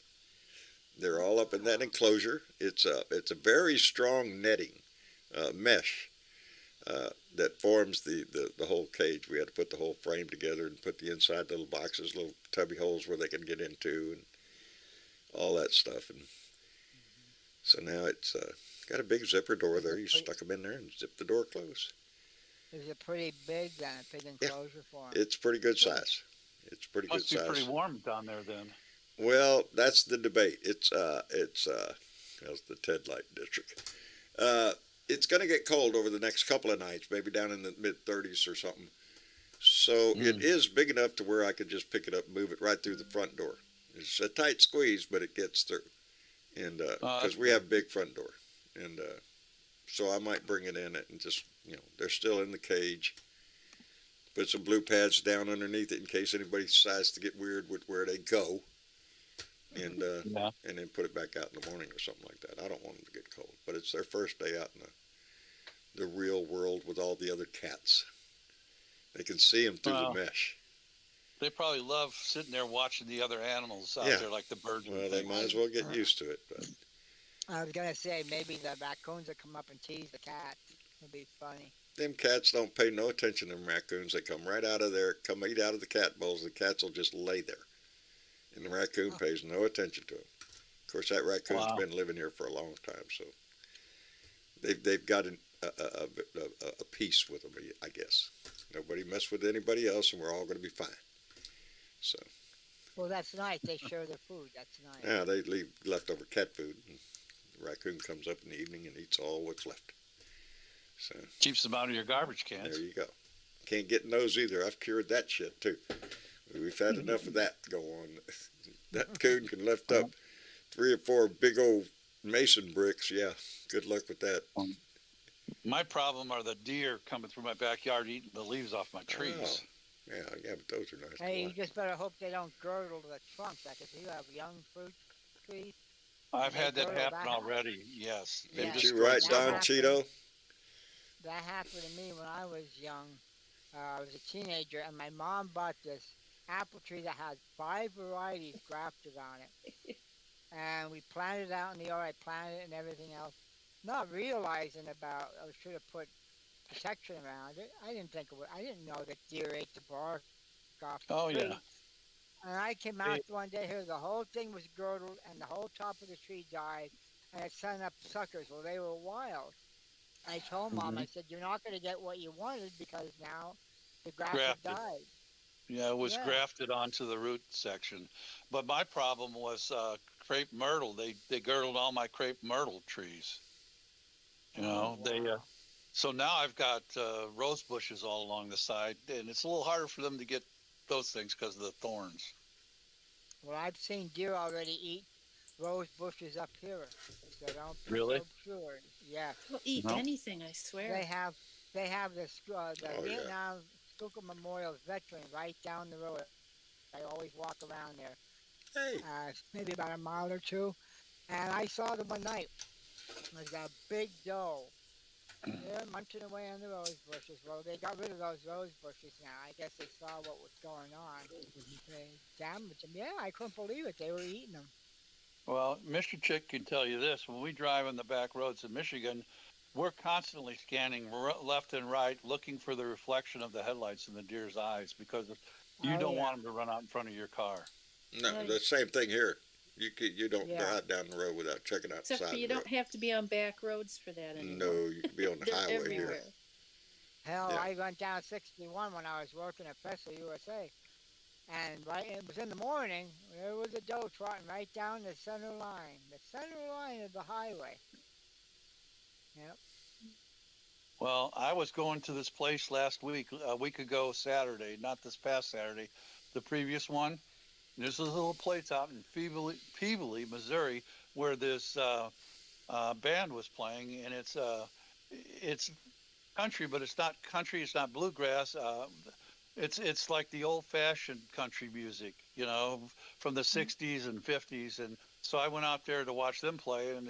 They're all up in that oh, enclosure. It's a very strong netting mesh that forms the whole cage. We had to put the whole frame together and put the inside little boxes, little tubby holes where they can get into, and all that stuff. And so now it's got a big zipper door is there. it You pretty? stuck them in there and zip the door closed. Is it pretty big then? A big Yeah, enclosure for him. it's pretty good Good. size. It's pretty good Must be pretty size. warm down there then. Well, that's the debate. How's the Ted Light District? Uh, it's going to get cold over the next couple of nights, maybe down in the mid 30s or something. So it Mm. is big enough to where I could just pick it up and move it right through the front door. It's a tight squeeze, but it gets through. And Oh, because that's we have good. a big front door, and so I might bring it in it and just they're still in the cage. Put some blue pads down underneath it in case anybody decides to get weird with where they go, and Yeah. and then put it back out in the morning or something like that. I don't want them to get cold, but it's their first day out in the real world with all the other cats. They can see them through the Well, mesh. they probably love sitting there watching the other animals out Yeah, there, like the birds and well, they things. might as well get used to it. But I was gonna say maybe the raccoons will come up and tease the cats. It'd be funny. them cats don't pay no attention to them raccoons. They come right out of there, come eat out of the cat bowls. The cats will just lay there, and the raccoon Oh, pays no attention to them. Of course, that raccoon's Wow. been living here for a long time, so they've got a peace with them, I guess. Nobody mess with anybody else, and we're all going to be fine. So well, that's nice. They share their food. That's nice. yeah, they leave leftover cat food, and the raccoon comes up in the evening and eats all what's left. So Keeps them out of your garbage there cans. you go. Can't get in those either. I've cured that shit too. We've had enough of that go on. That coon can lift up 3 or 4 big old mason bricks. Yeah, good luck with that. Um, My problem are the deer coming through my backyard eating the leaves off my Oh, trees. yeah, but those are nice to Hey, you watch. just better hope they don't girdle the trunks. Like if you have young fruit trees I've and they had that girdle happen that. already. Yes, they've Yeah, Ain't you destroyed right, that Don several. happened. Cheeto? That happened to me when I was young. I was a teenager, and my mom bought this apple tree that had 5 varieties grafted on it. And we planted it out in the yard. I planted it and everything else, not realizing about I should have put protection around it. I didn't think it would. I didn't know that deer ate the bark off the Oh yeah. tree. And I came out They, one day here, the whole thing was girdled, and the whole top of the tree died, and it sent up suckers. Well, they were wild. I told mom, mhm. I said, you're not going to get what you wanted because now the grass had Grafted. died. Yeah, it was Yeah. grafted onto the root section. But my problem was crepe myrtle. They girdled all my crepe myrtle trees. You Oh, know, they wow. so now I've got rose bushes all along the side, and it's a little harder for them to get those things because of the thorns. Well, I've seen deer already eat rose bushes up here, so don't be Really? so sure. Yeah, They'll eat No. anything, I they swear. have they have the Oh yeah. Vietnam Schuylkill Memorial veteran right down the road. I always walk around there, Hey. maybe about a mile or two. And I saw them one night. There's a big doe. They're munching away on the rose bushes. Well, they got rid of those rose bushes now. I guess they saw what was going on. They damaged them. Yeah, I couldn't believe it. They were eating them. Well, Mr. Chick can tell you this: when we drive on the back roads of Michigan, we're constantly scanning left and right, looking for the reflection of the headlights in the deer's eyes because you Oh don't yeah, want them to run out in front of your car. No, Right. the same thing here. You don't yeah. drive down the road without checking out the Except for side you of the don't road. have to be on back roads for that No, anymore. you can be on the They're highway here. everywhere. Hell, Yeah. I went down 61 when I was working at Festa USA, and right, it was in the morning. There was a doe trotting right down the center line of the highway. Yep. Well, I was going to this place last week, a week ago Saturday, not this past Saturday, the previous one. There's this little place out in Peebly, Missouri, where this band was playing, and it's country, but it's not country. It's not bluegrass. It's like the old-fashioned country music, from the '60s and '50s. And so I went out there to watch them play, and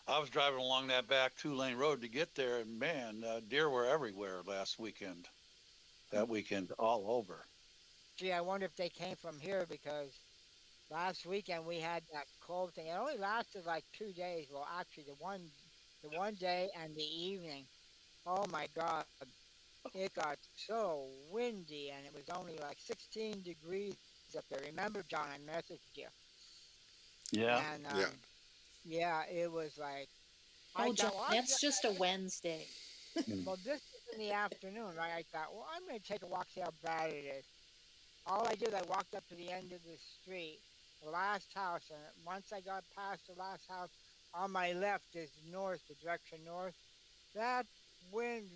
I was driving along that back two-lane road to get there, and man, deer were everywhere last weekend. That weekend, all over. Gee, I wonder if they came from here because last weekend we had that cold thing. It only lasted like 2 days. Well, actually, the one day and the evening. Oh my God, it got so windy, and it was only like 16 degrees up there. Remember, John, I messaged you, Yeah. and Yeah. yeah, it was like I Oh, thought, John, well, that's just a Wednesday. Mm. well, this is in the afternoon, right? I thought, well, I'm going to take a walk, see how bad it is. All I did, I walked up to the end of the street, the last house, and once I got past the last house, on my left is north, the direction north. That wind,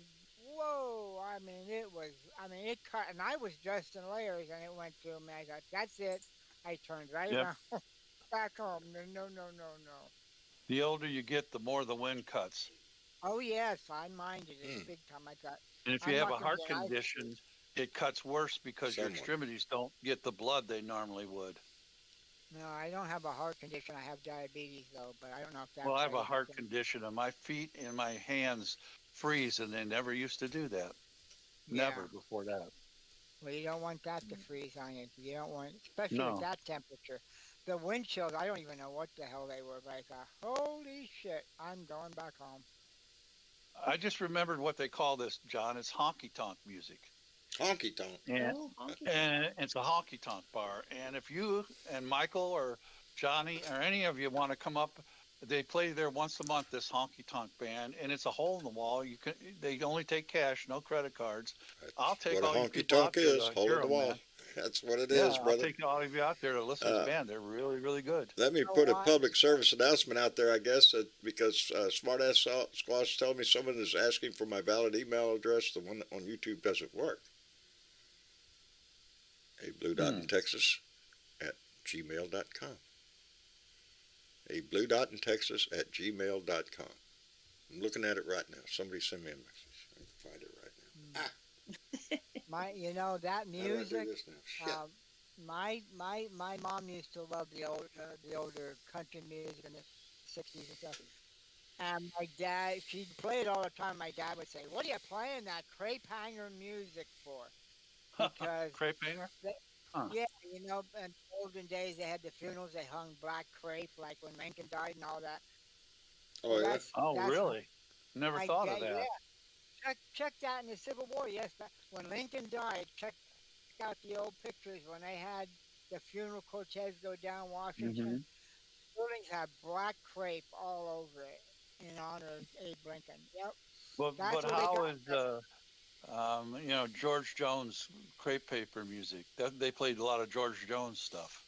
whoa! I mean, it cut, and I was dressed in layers, and it went through me. I thought, that's it. I turned right Yep. around, back home. No, no, no, no, no. The older you get, the more the wind cuts. Oh yes, I minded it Hmm. big time. I thought, And if you I'm have not a going to heart get ice. condition, it cuts worse because your Someone. extremities don't get the blood they normally would. No, I don't have a heart condition. I have diabetes though, but I don't know if that Well, I have a plays heart into. condition, and my feet and my hands freeze, and they never used to do that. Yeah. Never before that. Well, you don't want that to freeze on you. You don't want, especially with No. that temperature. The wind chills, I don't even know what the hell they were. But I thought, holy shit, I'm going back home. I just remembered what they call this, John. It's honky tonk music. Honky tonk. And Oh, honky tonk. and it's a honky tonk bar. And if you and Michael or Johnny or any of you want to come up, they play there once a month. This honky tonk band, and it's a hole in the wall. They only take cash, no credit cards. I'll That's take what a all you honky people out tonk there is. to Hole hear in the them, wall. man. That's what it Yeah, is, I'll brother. take all of you out there to listen to this Uh, band. They're really, really good. Let me You know put a what? public service announcement out there, I guess, because Smartass Squash told me someone is asking for my valid email address. The one on YouTube doesn't work. A blue dot in Hmm. Texas at gmail.com. A blue dot in Texas at gmail.com. I'm looking at it right now. Somebody send me a message. I can find it right now. Mm. That How do I do music. this now? Shit. My mom used to love the older country music in the '60s and stuff. And my dad, she'd play it all the time. My dad would say, "What are you playing that crepe hanger music for?" Because Crepe painter? they, Huh. yeah, in the olden days they had the funerals. They hung black crepe, like when Lincoln died and all that. Well, Oh, yeah? Oh, that's really? Never my thought of dad. that. Yeah, check that in the Civil War. Yes, when Lincoln died, check out the old pictures when they had the funeral cortege go down Washington. Hmm. Buildings had black crepe all over it in honor of Abe Lincoln. Yep, that's But where they how got. is George Jones crepe paper music? They played a lot of George Jones stuff.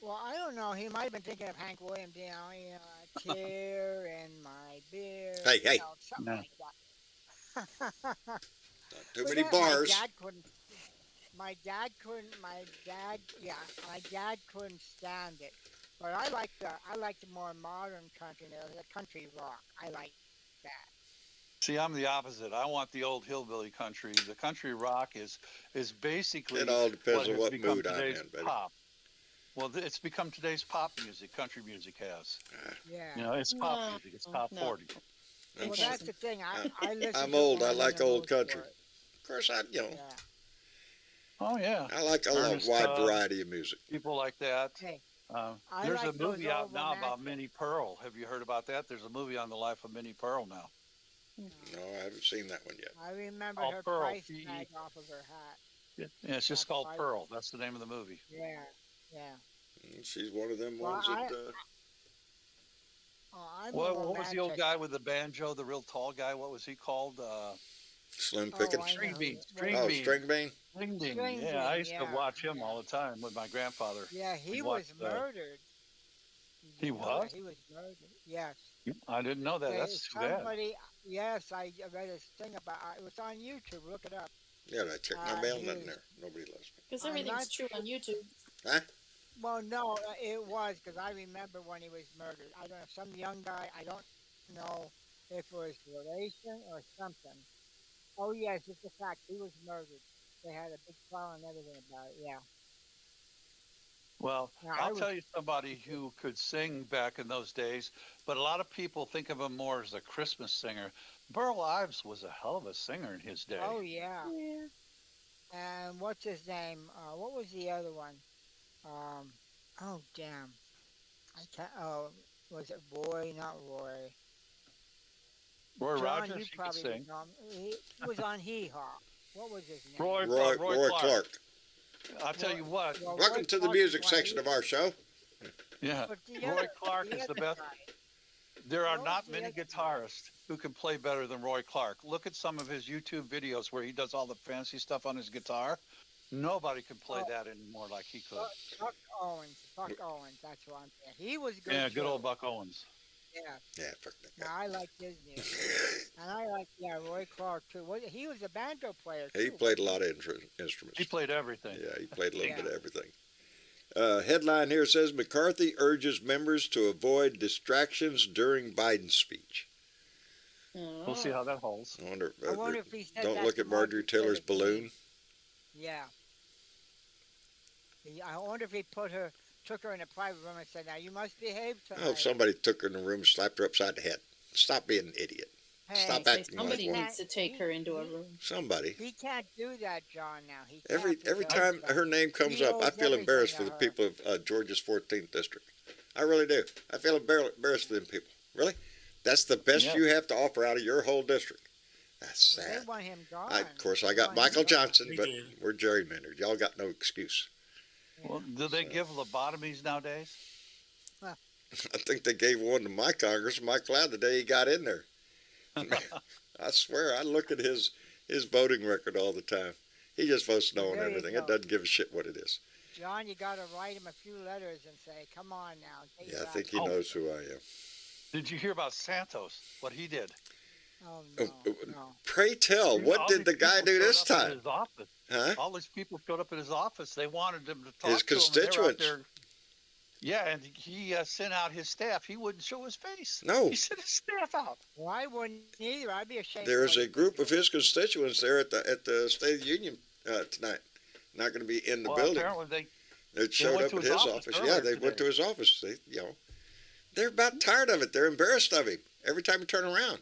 Well, I don't know. He might have been thinking of Hank Williams. A tear in my beer. Hey, hey. Something Yeah. like that. Not too But many yeah, bars. yeah, my dad couldn't stand it. But I like the more modern country, the country rock. I like that. See, I'm the opposite. I want the old hillbilly country. The country rock is basically It all depends what on has what become mood I'm today's in, baby. pop. Well, it's become today's pop music. Country music has. Yeah. You know, it's pop No, music. It's top no, 40. I'm, Well, it that's hasn't. the thing. I, I listen I'm to it old. when I I'm in like the old mood country. for it. Of course, Yeah. Oh yeah, I like a Ernest wide Tubb, variety of music. people like that. Hey, Uh, I there's a like those movie out old now about romantic. Minnie Pearl. Have you heard about that? There's a movie on the life of Minnie Pearl now. No, I haven't seen that one yet. I remembered Called her Pearl. price tag off of her hat. Yeah, it's just That called price. Pearl. That's the name of the movie. Yeah. Yeah. She's one of them Well, ones that. I'm a What was the old romantic. guy with the banjo, the real tall guy? What was he called? Slim Oh, Pickens. I String know. Bean. What? String Oh, Bean. String Bean. Ding ding. String Yeah, I Bean. used to Yeah. watch him Yeah. all the time with my grandfather. Yeah. He We'd was watch. murdered. Did He you know that was. he was murdered? Yes. I didn't know that. That's too bad. Somebody. Yes, I read a thing about. It was on YouTube. Look it up. Yeah, I checked my mail. He Nothing was. there. Nobody loves me. Because I'm everything's not true sure. on YouTube. Huh? Well, no, it was because I remember when he was murdered. I don't know, some young guy. I don't know if it was relation or something. Oh yes, it's a fact. He was murdered. They had a big trial and everything about it. Yeah. Well, Now I I'll was. tell you somebody who could sing back in those days, but a lot of people think of him more as a Christmas singer. Burl Ives was a hell of a singer in his day. Oh yeah. Yeah. And what's his name? What was the other one? Um. Oh damn. I can't. Oh, was it Roy? Not Roy. Roy John, you Rogers, he could probably would sing. know him. He was on Hee Haw. What was his name? Roy Clark. Clark. I'll tell you what. Well, Welcome Roy to the Clark music was on section Hee of our show. Yeah, But the Roy other, Clark the is the other best. guy. There are What was not the many other guy? guitarists who can play better than Roy Clark. Look at some of his YouTube videos where he does all the fancy stuff on his guitar. Nobody can play Oh, that anymore like he could. Buck Owens. Buck Owens. That's what I'm saying. He was good Yeah, too. good old Buck Owens. Yeah. Yeah, fuck that Now guy. I like his music, and I like Roy Clark too. He was a banjo player He too, played a wasn't lot he? of instruments. He played everything. Yeah, he played a little Yeah. bit of everything. Headline here says McCarthy urges members to avoid distractions during Biden's speech. We'll see how that holds. I wonder. I wonder if he said Don't that look to at Marjorie Taylor's Taylor Greene. balloon. Yeah. I wonder if he took her in a private room and said, "Now you must behave Oh, tonight." if somebody took her in the room, slapped her upside the head. Stop being an idiot. Hey, Stop Say acting like somebody one. needs to take her into a room. Somebody. He can't do that, John. Now he Every can't because time her name comes up, I owes feel embarrassed for everything the to her. people of Georgia's 14th district. I really do. I feel embarrassed for them people. Really? That's the best Yeah. you have to offer out of your whole district. That's Well, they sad. want him gone. Of course, I They got want him Michael gone. Johnson, They but do. we're gerrymandered. Y'all got no excuse. Well, do they give lobotomies nowadays? I think they gave one to my Congressman, Mike Cloud, the day he got in there. I swear, I look at his voting record all the time. He just votes no on There you everything. go. It doesn't give a shit what it is. John, you got to write him a few letters and say, "Come on now." Take Yeah, I your think he act." knows who I am. Did you hear about Santos? What he did? Oh Oh, no, no. Pray tell, what All did these the guy people do showed this up at time? his office. Huh? All these people showed up at his office. They wanted him to talk His to him. And they were out constituents. there. Yeah, and he sent out his staff. He wouldn't show his face. No. He sent his staff out. Well, I wouldn't either. I'd be ashamed. There's of a what he group did. of his constituents there at the State of the Union tonight. Not going to be in the Well, building. apparently They showed went up to at his his office office. Yeah, earlier they went to today. his office. They're about tired of it. They're embarrassed of him every time you turn around.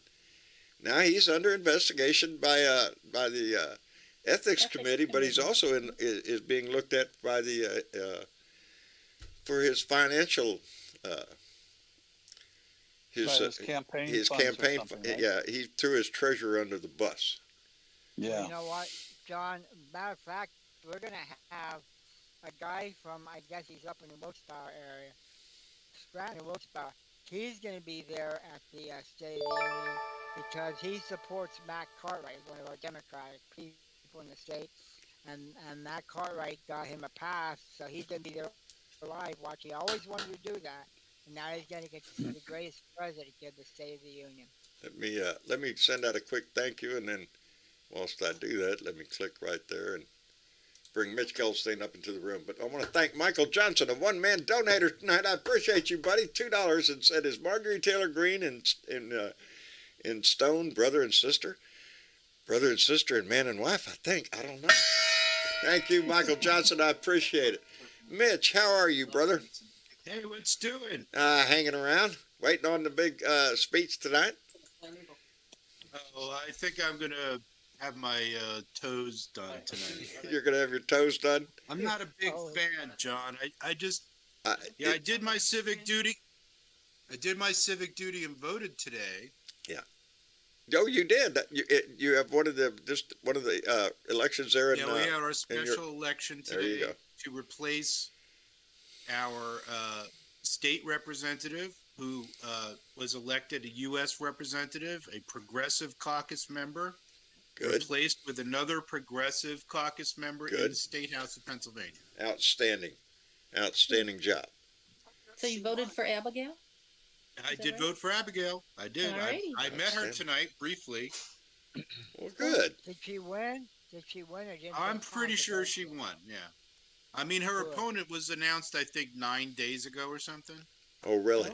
Now he's under investigation by the ethics committee, but he's also is being looked at by the for his financial his campaign. his funds or campaign. something, right? Yeah, he threw his treasurer under the bus. Yeah. You know what, John? Matter of fact, we're gonna have a guy from, I guess he's up in the Wilkes-Barre area, Scranton, Wilkes-Barre. He's gonna be there at the State of the Union because he supports Matt Cartwright, one of our Democratic people in the state, and Matt Cartwright got him a pass, so he's gonna be there live watching. He always wanted to do that, and now he's gonna get to see the greatest president give the State of the Union. Let me send out a quick thank you, and then whilst I do that, let me click right there and bring Mitch Goldstein up into the room. But I want to thank Michael Johnson, a one-man donator tonight. I appreciate you, buddy. $2 and said, is Marjorie Taylor Greene in stone, brother and sister and man and wife, I think. I don't know. Thank you, Michael Johnson. I appreciate it. Mitch, how are you, brother? Hey, what's doing? Hanging around, waiting on the big speech tonight. Oh, I think I'm gonna have my toes done tonight. You're gonna have your toes done. I'm not a big fan, John. I did my civic duty. I did my civic duty and voted today. Yeah. Oh, you did. You have one of the elections there. Yeah, we had our special election today to replace our state representative who was elected a U.S. representative, a progressive caucus member, replaced with another progressive caucus member in the State House of Pennsylvania. Outstanding job. So you voted for Abigail? I did vote for Abigail. I did. I met her tonight briefly. Well, good. Did she win? Did she win or didn't? I'm pretty sure she won. Yeah. I mean, her opponent was announced, I think, 9 days ago or something. Oh, really?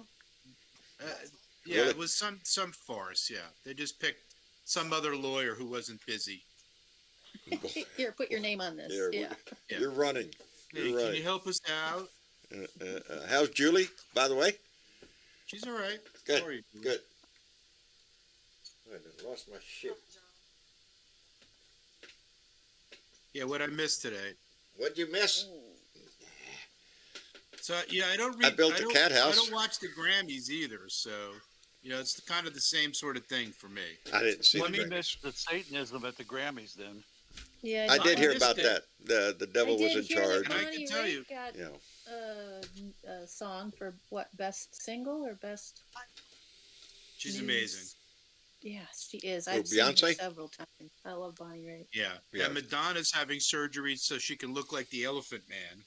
Yeah, really? It was some farce. Yeah, they just picked some other lawyer who wasn't busy. Here, put your name on this. Yeah. You're running. Hey, can you help us out? How's Julie, by the way? She's all right. Good. How are you, Good. I lost my shit. Yeah, what I missed today. What'd you miss? So yeah, I don't read. I built a cat house. I don't watch the Grammys either, so it's kind of the same sort of thing for me. I didn't see. Let me miss the Satanism at the Grammys then. Yeah, I did hear about that. The devil was in charge. And I can tell you, got a song for what, best single or best? She's amazing. Yes, she is. I've seen her several times. I love Bonnie Raitt. Yeah. And Madonna's having surgery so she can look like the Elephant Man.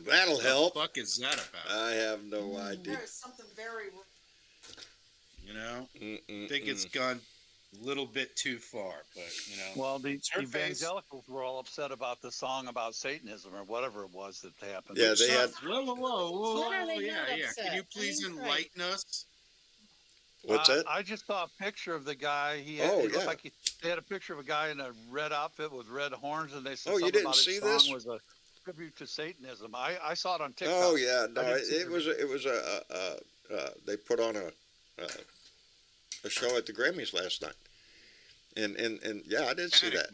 That'll help. What the fuck is that about? I have no idea. There's something very... I think it's gone a little bit too far, but, Well, the evangelicals were all upset about the song about Satanism or whatever it was that happened. Yeah, they had... Whoa. Yeah. Can you please enlighten us? What's that? I just saw a picture of the guy. He looked like they had a picture of a guy in a red outfit with red horns, and they said something about his song was a tribute to Satanism. I saw it on TikTok. Oh yeah, no, it was they put on a show at the Grammys last night, and yeah, I did see that.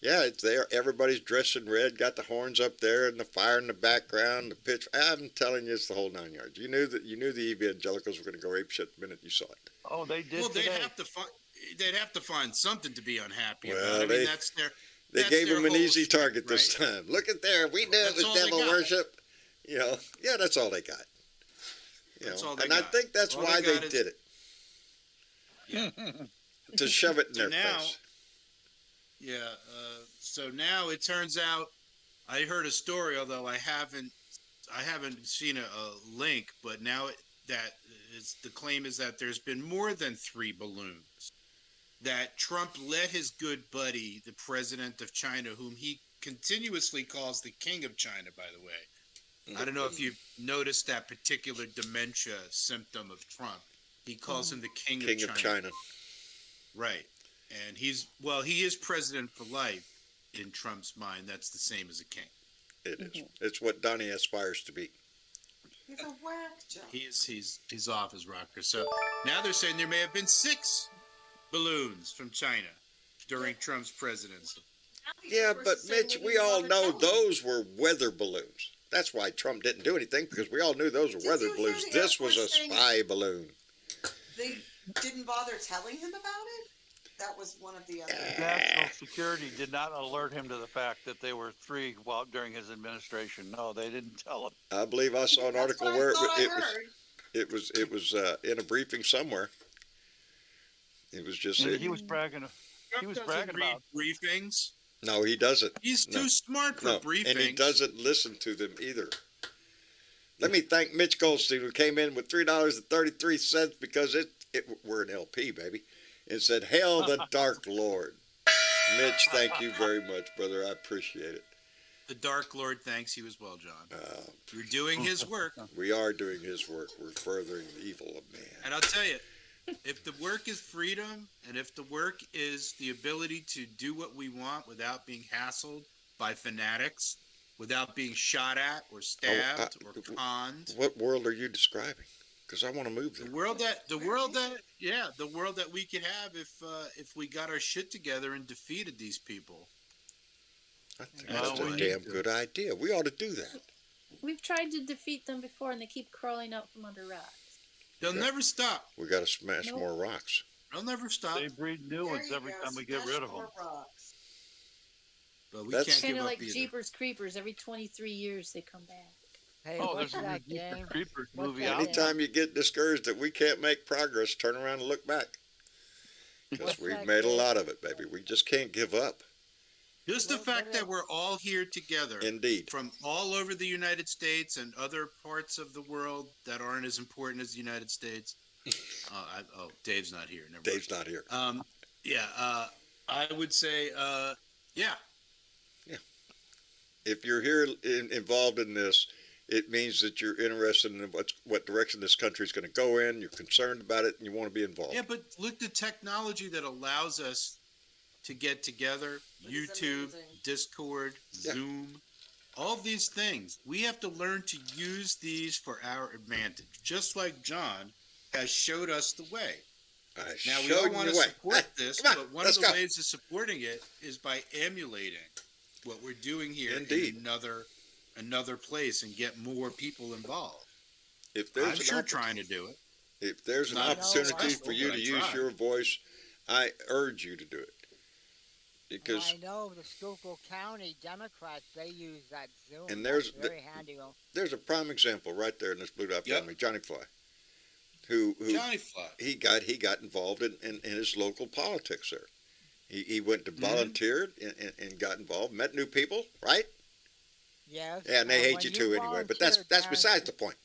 Yeah, it's there. Everybody's dressed in red, got the horns up there, and the fire in the background, the pitch. I'm telling you, it's the whole 9 yards. You knew the evangelicals were going to go ape shit the minute you saw it. Oh, they did. Well, they'd have to find something to be unhappy about. I mean, that's they gave him an easy target this time. Look at there, we knew it was devil worship. Yeah, that's all they got. I think that's why they did it. Yeah. To shove it in their face. Yeah, so now it turns out, I heard a story, although I haven't seen a link, but now the claim is that there's been more than 3 balloons. That Trump let his good buddy, the president of China, whom he continuously calls the king of China, by the way. I don't know if you've noticed that particular dementia symptom of Trump. He calls him the king of China. Right. And he is president for life in Trump's mind. That's the same as a king. It is. It's what Donnie aspires to be. He's a whack job. He's off his rocker. So now they're saying there may have been 6 balloons from China during Trump's presidency. Yeah, but Mitch, we all know those were weather balloons. That's why Trump didn't do anything, because we all knew those were weather balloons. This was a spy balloon. They didn't bother telling him about it? That was one of the other. National security did not alert him to the fact that they were 3 during his administration. No, they didn't tell him. I believe I saw an article where it was in a briefing somewhere. It was just he was bragging. He was bragging about briefings. No, he doesn't. He's too smart for briefings, and he doesn't listen to them either. Let me thank Mitch Goldstein, who came in with $3.33 because we're an LP, baby. It said, "Hail the Dark Lord." Mitch, thank you very much, brother. I appreciate it. The Dark Lord thanks you as well, John. Uh, You're doing his work. we are doing his work. We're furthering the evil of man. And I'll tell you, if the work is freedom, and if the work is the ability to do what we want without being hassled by fanatics, without being shot at or stabbed or conned, What world are you describing? Because I want to move there. the world that we could have if we got our shit together and defeated these people. I think Well, that's a we damn need to. good idea. We ought to do that. We've tried to defeat them before, and they keep crawling out from under rocks. They'll never stop. We got to smash Nope. more rocks. They'll never stop. They breed new There ones you every go, time we get smash rid of them. more rocks. But we That's- can't Kind give of up like either. Jeepers Creepers. Every 23 years, they come back. Hey, Oh, what's there's a that new Jeepers game? Creepers What's movie that out. game? Anytime you get discouraged that we can't make progress, turn around and look back. Because What's we've that made a game? lot of it, baby. We just can't give up. Just the What- fact what that is- we're all here together Indeed. from all over the United States and other parts of the world that aren't as important as the United States. Dave's not here. Never mind. Dave's not here. I would say, yeah. If you're here involved in this, it means that you're interested in what direction this country is going to go in. You're concerned about it, and you want to be involved. Yeah, but look, the technology that allows us to get together, It is YouTube, amazing. Discord, Yeah. Zoom, all these things. We have to learn to use these for our advantage, just like John has showed us the way. I Now, we showed all you want to the way. support Hey, this, come on, but one of let's the go. ways of supporting it is by emulating what we're doing here Indeed. in another place and get more people involved. If there's I'm an sure oppor- trying to do it. If there's an Not opportunity successful, for you but to I use tried. your voice, I urge you to do it. Because I know the Schuylkill County Democrats, they use that Zoom. And That's there's very handy. there's a prime example right there in this Blue Dot Yep. family, Johnny Fly, who Johnny Fly. he got involved in his local politics there. He went to Mhm. volunteered and got involved, met new people, right? Yes. Yeah, and they hate when you too anyway. But that's volunteer, besides the point.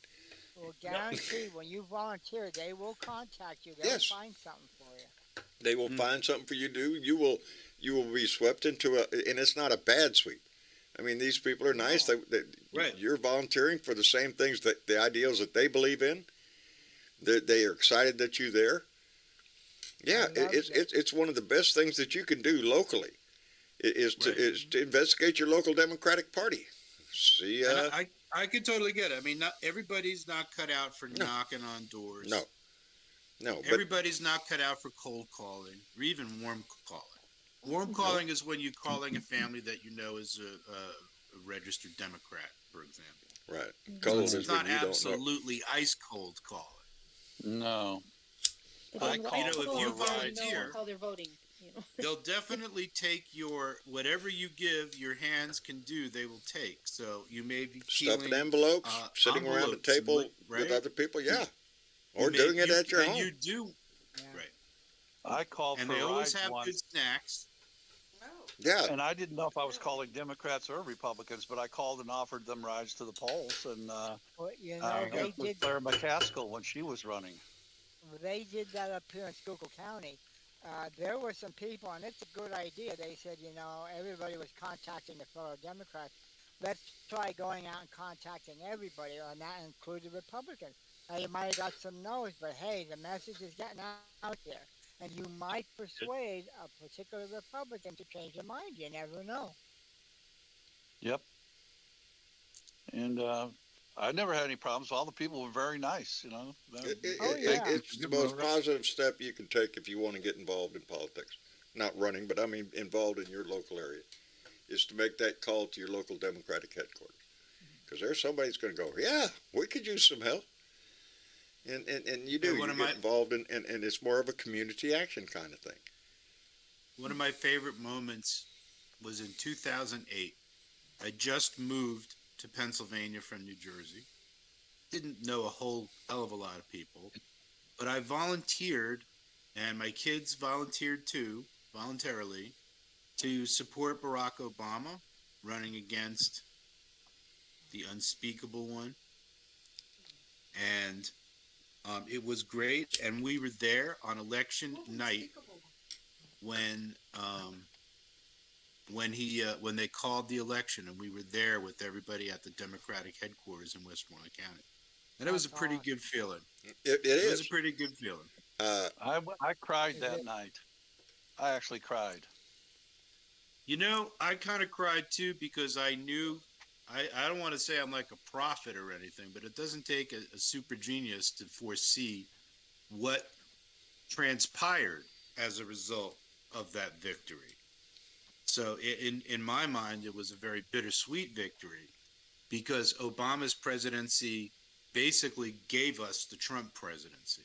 Well, guarantee when you volunteer, they will contact you. They'll Yes. find something for you. They will Mm. find something for you to do. You will be swept into and it's not a bad sweep. I mean, these people are nice. They Right. You're volunteering for the same things that the ideals that they believe in. They are excited that you're there. Yeah, I love it's one of the best things that you can do locally. Is to investigate your local Democratic Party. See, And I could totally get it. I mean, not everybody's not cut out for No. knocking on doors. no, but Everybody's not cut out for cold calling or even warm calling. Warm calling is when you're calling a family that you know is a registered Democrat, for example. right. Mhm. Cold It's is not when you don't know. absolutely ice cold calling. No. But I then call let it people if you know volunteer- how they're voting. You know? They'll definitely take your whatever you give your hands can do. They will take. So you may be Stuffing peeling, envelopes, sitting around the envelopes and table right? with other people, yeah. You Or may- doing it you- at your and home. You do Yeah. right, I called and for they always rides have once, good snacks. Oh, Yeah, and I didn't know if I was calling Democrats or Republicans, but I called and offered them rides to the polls, and Well, you know, it they was did Claire McCaskill when she was running. that up here in Schuylkill County. There were some people, and it's a good idea. They said, you know, everybody was contacting the fellow Democrats. Let's try going out and contacting everybody, and that included Republicans. Now, you might have got some no's, but hey, the message is getting out there. And you might persuade a particular Republican to change their mind. You never know. Yep. And I never had any problems. All the people were very nice, you know. Oh, yeah. it's the most positive step you can take if you want to get involved in politics. Not running, but I mean involved in your local area, is to make that call to your local Democratic headquarters. Because there's somebody that's going to go, yeah, we could use some help. And you do. Yeah, one You of get my- involved in, and it's more of a community action kind of thing. One of my favorite moments was in 2008. I just moved to Pennsylvania from New Jersey. Didn't know a whole hell of a lot of people, but I volunteered, and my kids volunteered too, voluntarily, to support Barack Obama running against the unspeakable one. And it was great. And we were there on election night when when they called the election, and we were there with everybody at the Democratic headquarters in Westmoreland County, and it was a pretty good feeling. It was is. a pretty good feeling. I cried that night. I actually cried. You know, I kind of cried too because I knew. I don't want to say I'm like a prophet or anything, but it doesn't take a super genius to foresee what transpired as a result of that victory. So in my mind, it was a very bittersweet victory because Obama's presidency basically gave us the Trump presidency.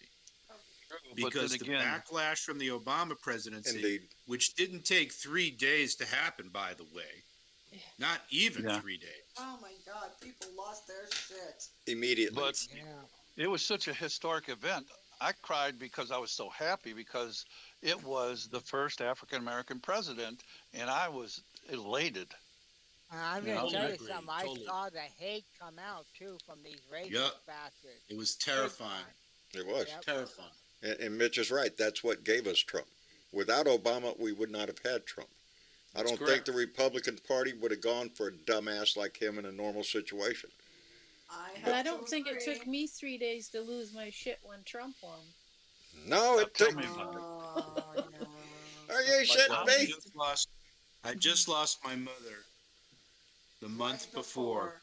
Because the backlash from the Obama presidency, Indeed. which didn't take 3 days to happen, by the way, not even 3 days. Oh my God, people lost their shit. Immediately. But it was such a historic event. I cried because I was so happy because it was the first African American president, and I was elated. I'm going to tell you agree, something. totally. I saw the hate come out, too, from these racist Yep. bastards. It was terrifying. It was. Yep. Terrifying. And Mitch is right. That's what gave us Trump. Without Obama, we would not have had Trump. I don't think the Republican Party would have gone for a dumbass like him in a normal situation. But I don't think it took me 3 days to lose my shit when Trump won. No, it took me. Oh, no. Are you shitting me? I just lost my mother the month before.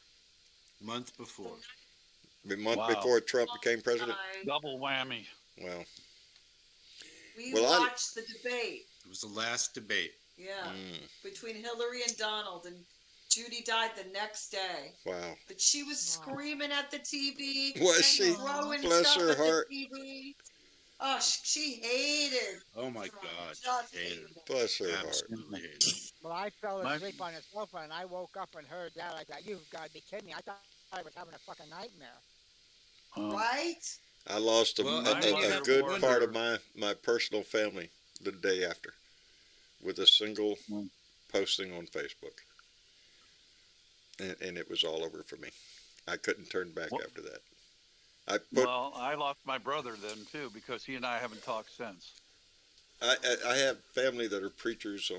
Month before. The month before Trump became president? Double whammy. Well. We Well, watched the debate. It was the last debate. Yeah. Between Hillary and Donald, and Judy died the next day. Wow. But she was screaming at the TV. Was and she? throwing Bless stuff her at heart. The TV. Oh, she hated. Oh my God. Just Hated it. Bless her heart. Absolutely hated it. Well, I fell asleep on the sofa, and I woke up and heard that. I thought, you've got to be kidding me. I thought I was having a fucking nightmare. Right? I lost a good part of my personal family the day after with a single posting on Facebook. And it was all over for me. I couldn't turn back after that. I lost my brother then, too, because he and I haven't talked since. I have family that are preachers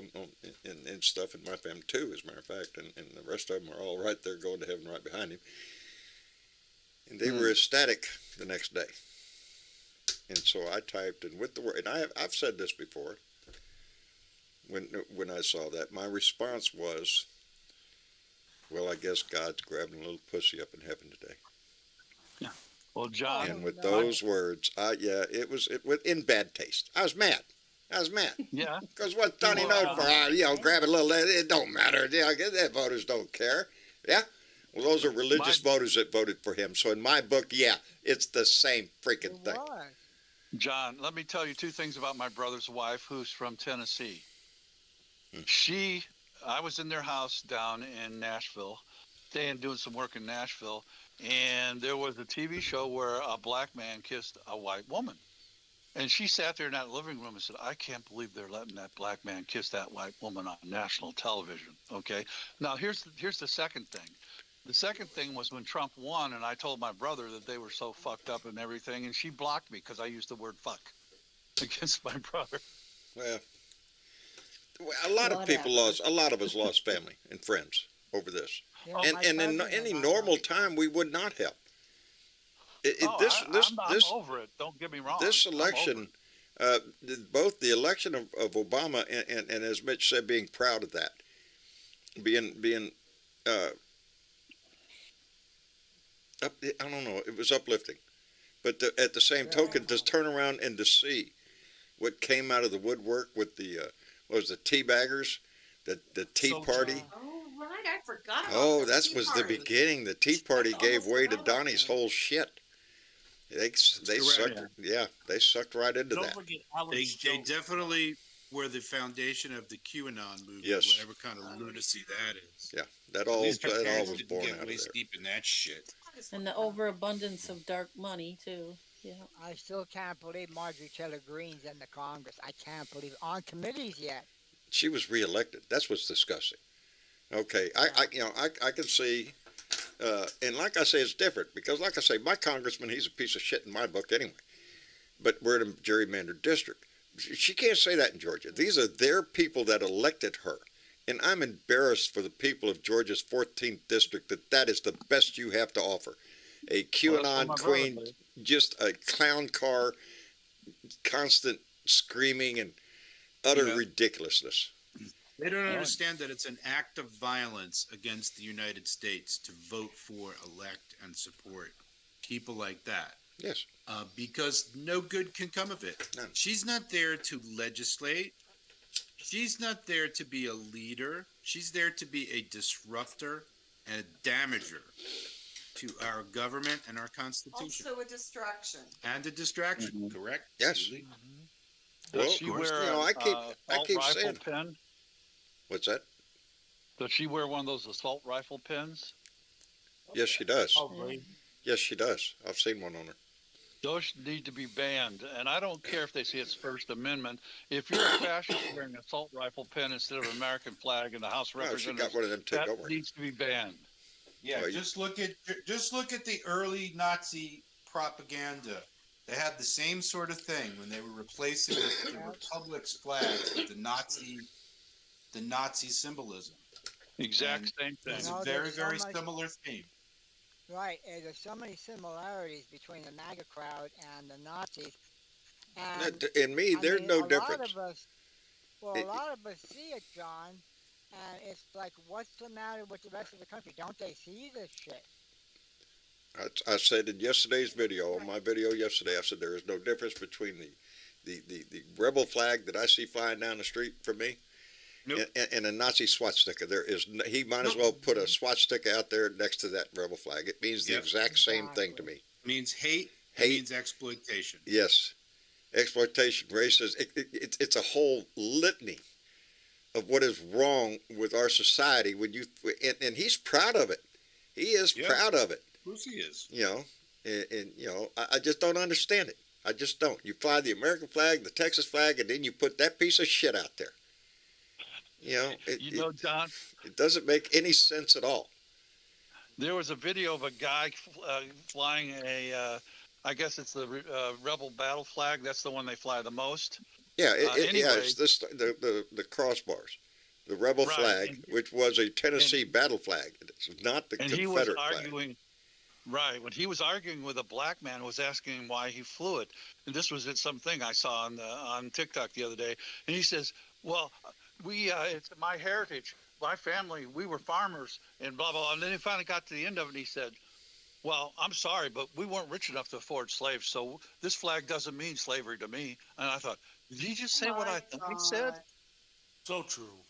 and stuff in my family, too, as a matter of fact. And the rest of them are all right there going to heaven right behind him. And they were ecstatic the next day. And so I typed, and with the word, and I've said this before, when I saw that, my response was, well, I guess God's grabbing a little pussy up in heaven today. Yeah. Well, John. And with those words, it was in bad taste. I was mad. Yeah. Because what's Donnie known for? Grab a little, it don't matter. The voters don't care. Yeah? Well, those are religious voters that voted for him. So in my book, yeah, it's the same freaking thing. John, let me tell you two things about my brother's wife, who's from Tennessee. I was in their house down in Nashville, doing some work in Nashville, and there was a TV show where a black man kissed a white woman. And she sat there in that living room and said, I can't believe they're letting that black man kiss that white woman on national television. Okay. Now, here's the second thing. The second thing was when Trump won, and I told my brother that they were so fucked up and everything, and she blocked me because I used the word fuck against my brother. Well, a lot of us lost family and friends over this. Yeah, and in any normal time, we would not have. I'm over it. Don't get me wrong. This election, both the election of Obama and as Mitch said, being proud of that, being I don't know, it was uplifting. But at the same token, to turn around and to see what came out of the woodwork with the tea baggers, the Tea Party. Oh, right, I forgot about that was the beginning. The Tea Party gave way to Donnie's whole shit. They sucked right into that. They definitely were the foundation of the QAnon movement, whatever kind of lunacy that is. Yeah, that all was born out of there. Deep in that shit. And the overabundance of dark money, too. Yeah. I still can't believe Marjorie Taylor Greene's in the Congress. I can't believe on committees yet. She was reelected. That's what's disgusting. Okay, I can see, and like I say, it's different because, like I say, my congressman, he's a piece of shit in my book anyway. But we're in a gerrymandered district. She can't say that in Georgia. These are their people that elected her, And I'm embarrassed for the people of Georgia's 14th district that is the best you have to offer. A QAnon queen, just a clown car, constant screaming and utter ridiculousness. They don't understand that it's an act of violence against the United States to vote for, elect, and support people like that. Yes. Because no good can come of it. None. She's not there to legislate. She's not there to be a leader. She's there to be a disruptor and a damager to our government and our Constitution. Also a distraction. And a distraction, correct? Yes. Absolutely. Well, Does she wear I keep rifle saying. pin? What's that? Does she wear one of those assault rifle pins? Yes, she does. Oh, really? Yes, she does. I've seen one on her. Those need to be banned, and I don't care if they say it's First Amendment. If you're a fascist wearing an assault rifle pin instead of an American flag in the House of No, she Representatives, got one of them too. that Don't worry. needs to be banned. Yeah, Well, just look at the early Nazi propaganda. They had the same sort of thing when they were replacing the Republic's flags with the Nazi symbolism. Exact same thing. It's No, a very, there's so very much- similar theme. Right, there's so many similarities between the MAGA crowd and the Nazis. And In me, there's no a difference. lot of us see it, John, and it's like, what's the matter with the rest of the country? Don't they see this shit? I said in yesterday's video, on my video yesterday, I said there is no difference between the rebel flag that I see flying down the street from me Nope. and a Nazi swastika. He might as well put a swastika out there next to that rebel flag. It means the Yep. exact same thing to me. Means hate. Hate. Means exploitation. Yes, exploitation, racism. It's a whole litany of what is wrong with our society. And he's proud of it. He is proud of it. Of course he is. I just don't understand it. I just don't. You fly the American flag, the Texas flag, and then you put that piece of shit out there. John, it doesn't make any sense at all. there was a video of a guy flying I guess it's the rebel battle flag. That's the one they fly the most. Yeah, anyway, it's the crossbars, the rebel Right, flag, which was a Tennessee battle flag. It's not the and he Confederate was flag. arguing. Right, when he was arguing with a black man who was asking him why he flew it, and this was something I saw on TikTok the other day, and he says, "Well, it's my heritage, my family, we were farmers, and blah blah." And then he finally got to the end of it, and he said, "Well, I'm sorry, but we weren't rich enough to afford slaves, so this flag doesn't mean slavery to me." And I thought, did he just say what I thought he said? So true.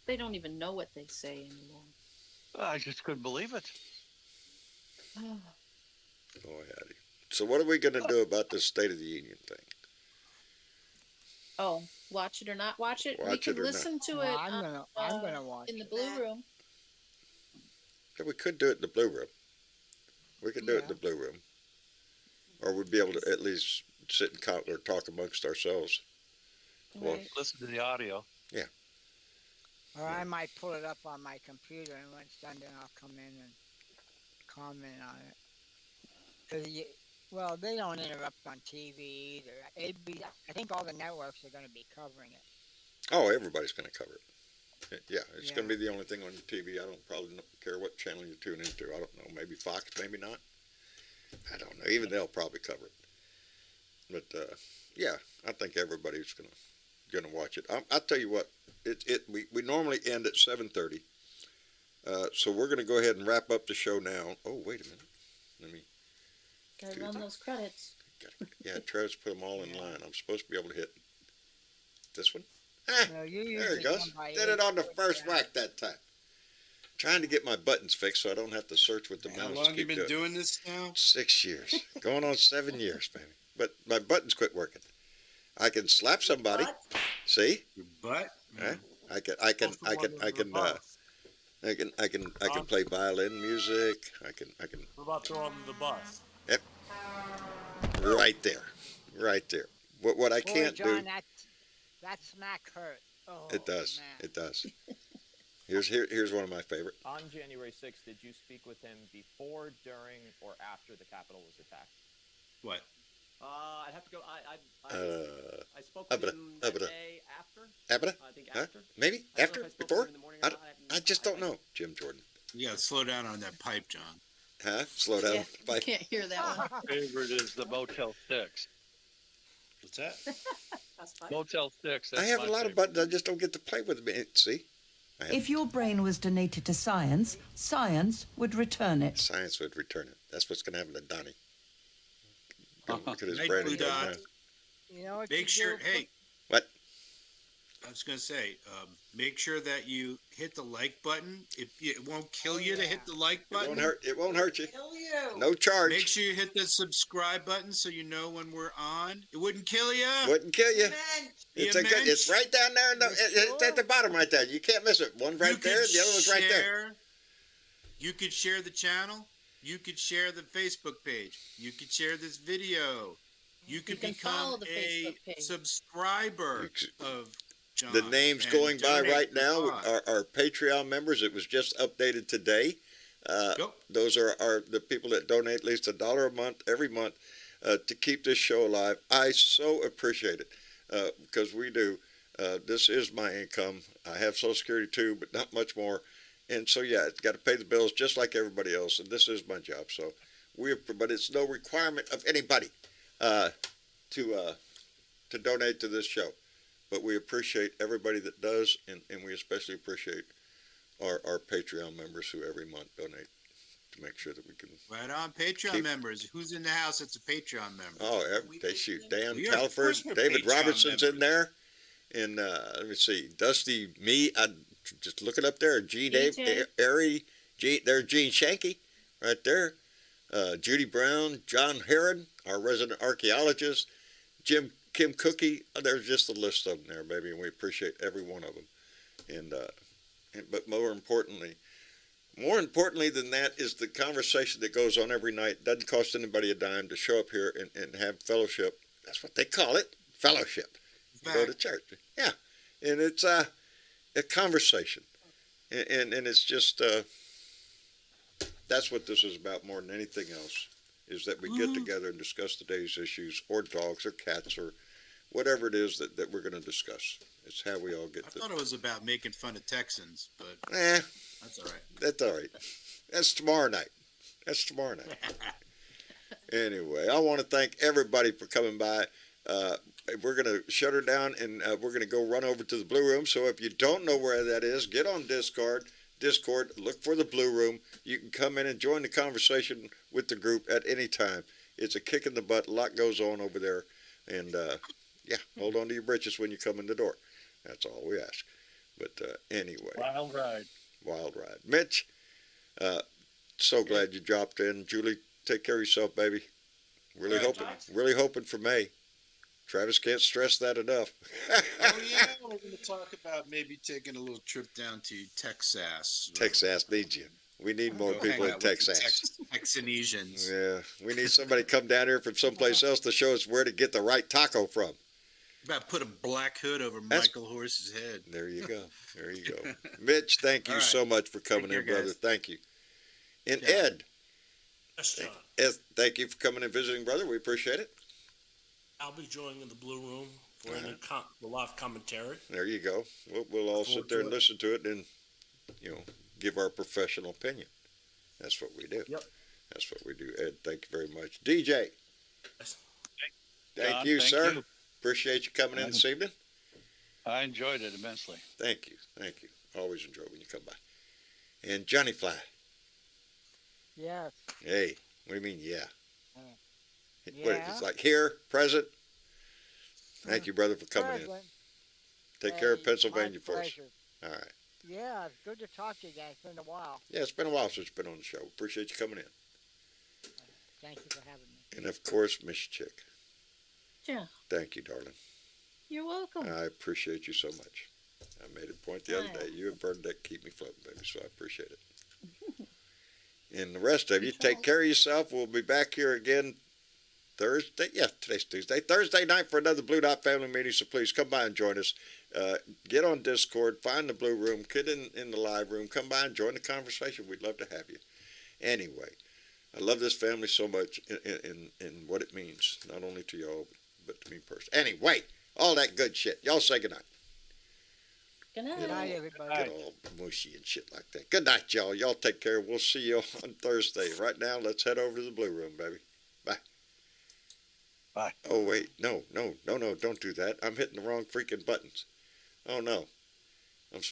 They don't even know what they say anymore. I just couldn't believe it. Oh, Hattie. So what are we going to do about this State of the Union thing? Oh, watch it or not watch it? We Watch could it or not. listen to Well, it I'm gonna watch in the it. Blue Room. Yeah, we could do it in the Blue Room. We could do it in the Blue Room. Or we'd be able to at least sit and or talk amongst ourselves. Well, Right. Listen to the audio. Or I might pull it up on my computer, and when it's done, then I'll come in and comment on it. 'Cause they don't interrupt on TV either. I think all the networks are going to be covering it. Oh, everybody's going to cover it. Yeah, it's Yeah. going to be the only thing on the TV. I don't probably care what channel you tune into. I don't know. Maybe Fox, maybe not. I don't know. Even they'll probably cover it. But yeah, I think everybody's gonna watch it. I'll tell you what. We normally end at 7:30. So we're gonna go ahead and wrap up the show now. Oh, wait a minute. Let me. Gotta run those credits. Yeah, try to put them all in line. I'm supposed to be able to hit this one. No, you There usually it goes. come by Did it on the 8:40. first whack that time. Trying to get my buttons fixed so I don't have to search with the mouse. How to long you keep been doing. doing this now? 6 years. Going on 7 years, baby. But my buttons quit working. I can slap somebody. What? See? Your butt? Huh? I can play violin music. I can What about throwing them the bus? right there. What I Boy, can't John, do. that smack hurt. Oh, It does. man. It does. Here's one of my favorite. On January 6th, did you speak with him before, during, or after the Capitol was attacked? What? I'd have to go. I spoke with Abra, him that Abra. day after. Abra? I think Huh? after. Maybe? I don't know After? if I spoke Before? to him in the morning or I, not. I just don't know, Jim Jordan. You gotta slow down on that pipe, John. Huh? Slow down. Yeah, you Bye. can't hear that one. Favorite is the Motel 6. What's that? That's fine. Motel 6. I have a lot of buttons. I just don't get to play with them. See? If your brain was donated to science, science would return it. Science would return it. That's what's going to happen to Donnie. Look at his Hey, brain. Blue again Dot. now. You know what? Make you sure. do? Hey, What? I was gonna say, make sure that you hit the like button. It won't kill you to hit the like It won't button. hurt. It won't hurt you. Kill you. No charge. Make sure you hit the subscribe button so you know when we're on. It wouldn't kill you. Wouldn't kill you. Man, It's You a good. It's mensch. right down there. In the, it's at the bottom right there. You can't miss it. One right You there. could The other one's right there. share- You could share the channel. You could share the Facebook page. You could share this video. You could can follow become the a Facebook page. subscriber of John. The names and going by donate right to now God. are Patreon members. It was just updated today. Yep. Those are the people that donate at least $1 a month every month to keep this show alive. I so appreciate it because we do. This is my income. I have Social Security too, but not much more. And so yeah, it's got to pay the bills just like everybody else. And this is my job. So but it's no requirement of anybody to donate to this show. But we appreciate everybody that does, and we especially appreciate our Patreon members who every month donate to make sure that we can. Right on, Patreon Keep- members. Who's in the house that's a Patreon member? Oh, they shoot. Dan We are, of course, Talford, we're David Patreon Robertson's in members. there, and let me see, Dusty, me. I just look it up there. Gene, Dave, DJ. Ari, there's Gene Shanky, right there. Judy Brown, John Herron, our resident archaeologist, Kim Cookie. There's just a list of them there, baby, and we appreciate every one of them. But more importantly than that is the conversation that goes on every night. Doesn't cost anybody a dime to show up here and have fellowship. That's what they call it, fellowship. You go to church, yeah, and it's a conversation, and it's just that's what this is about more than anything else. Is that we get together and discuss today's issues, or dogs, or cats, or whatever it is that we're going to discuss. It's how we all get I thought it was about making fun of Texans, but that's all right. That's all right. That's tomorrow night. Anyway, I want to thank everybody for coming by. We're going to shut her down, and we're going to go run over to the Blue Room. So if you don't know where that is, get on Discord, look for the Blue Room. You can come in and join the conversation with the group at any time. It's a kick in the butt. A lot goes on over there. And, yeah, hold on to your britches when you come in the door. That's all we ask. But anyway. Wild ride. Mitch, so glad you dropped in. Julie, take care of yourself, baby. Really hoping for May. Travis can't stress that enough. Oh yeah, we're going to talk about maybe taking a little trip down to Texas. Texas needs you. We need more Go people hang in out with the Texas. Texanesians. Yeah, we need somebody to come down here from someplace else to show us where to get the right taco from. About to put a black hood over That's- Michael Horse's head. There you go. Mitch, thank you All right. so much for coming Take care, in, brother. guys. Thank you. And Yeah. Ed, Yes, John. thank you for coming and visiting, brother. We appreciate it. I'll be joining in the Blue Room for any the live commentary. There you go. We'll all sit there and listen to it and, give our professional opinion. That's what we do. Yep. That's what we do. Ed, thank you very much. DJ, Yes. thank John, you, thank sir. you. Appreciate you coming in this evening. I enjoyed it immensely. Thank you. Always enjoy when you come by. And Johnny Fly. Yes. Hey, what do you mean, yeah? Yeah. What, it's like here, present. Thank you, brother, for coming in. Present. Take care of Hey, Pennsylvania my for us. pleasure. All right. Yeah, it's good to talk to you guys. It's been a while. Yeah, it's been a while since you've been on the show. Appreciate you coming in. Thank you for having me. And of course, Miss Chick. Yeah, Thank you, darling. you're welcome. I appreciate you so much. I made a point the other Hi. day. You and Bernadette keep me floating, baby, so I appreciate it. And the rest of you, take care of yourself. We'll be back here again Thursday. Yeah, today's Tuesday. Thursday night for another Blue Dot family meeting, so please come by and join us. Get on Discord, find the Blue Room, get in the live room, come by and join the conversation. We'd love to have you. Anyway, I love this family so much in what it means, not only to y'all, but to me personally. Anyway, all that good shit. Y'all say goodnight. Good night. Good night, everybody. Get all mushy and shit like that. Good night, y'all. Y'all take care. We'll see you on Thursday. Right now, let's head over to the Blue Room, baby. Bye. Bye. Oh, wait. No, don't do that. I'm hitting the wrong freaking buttons. Oh, no.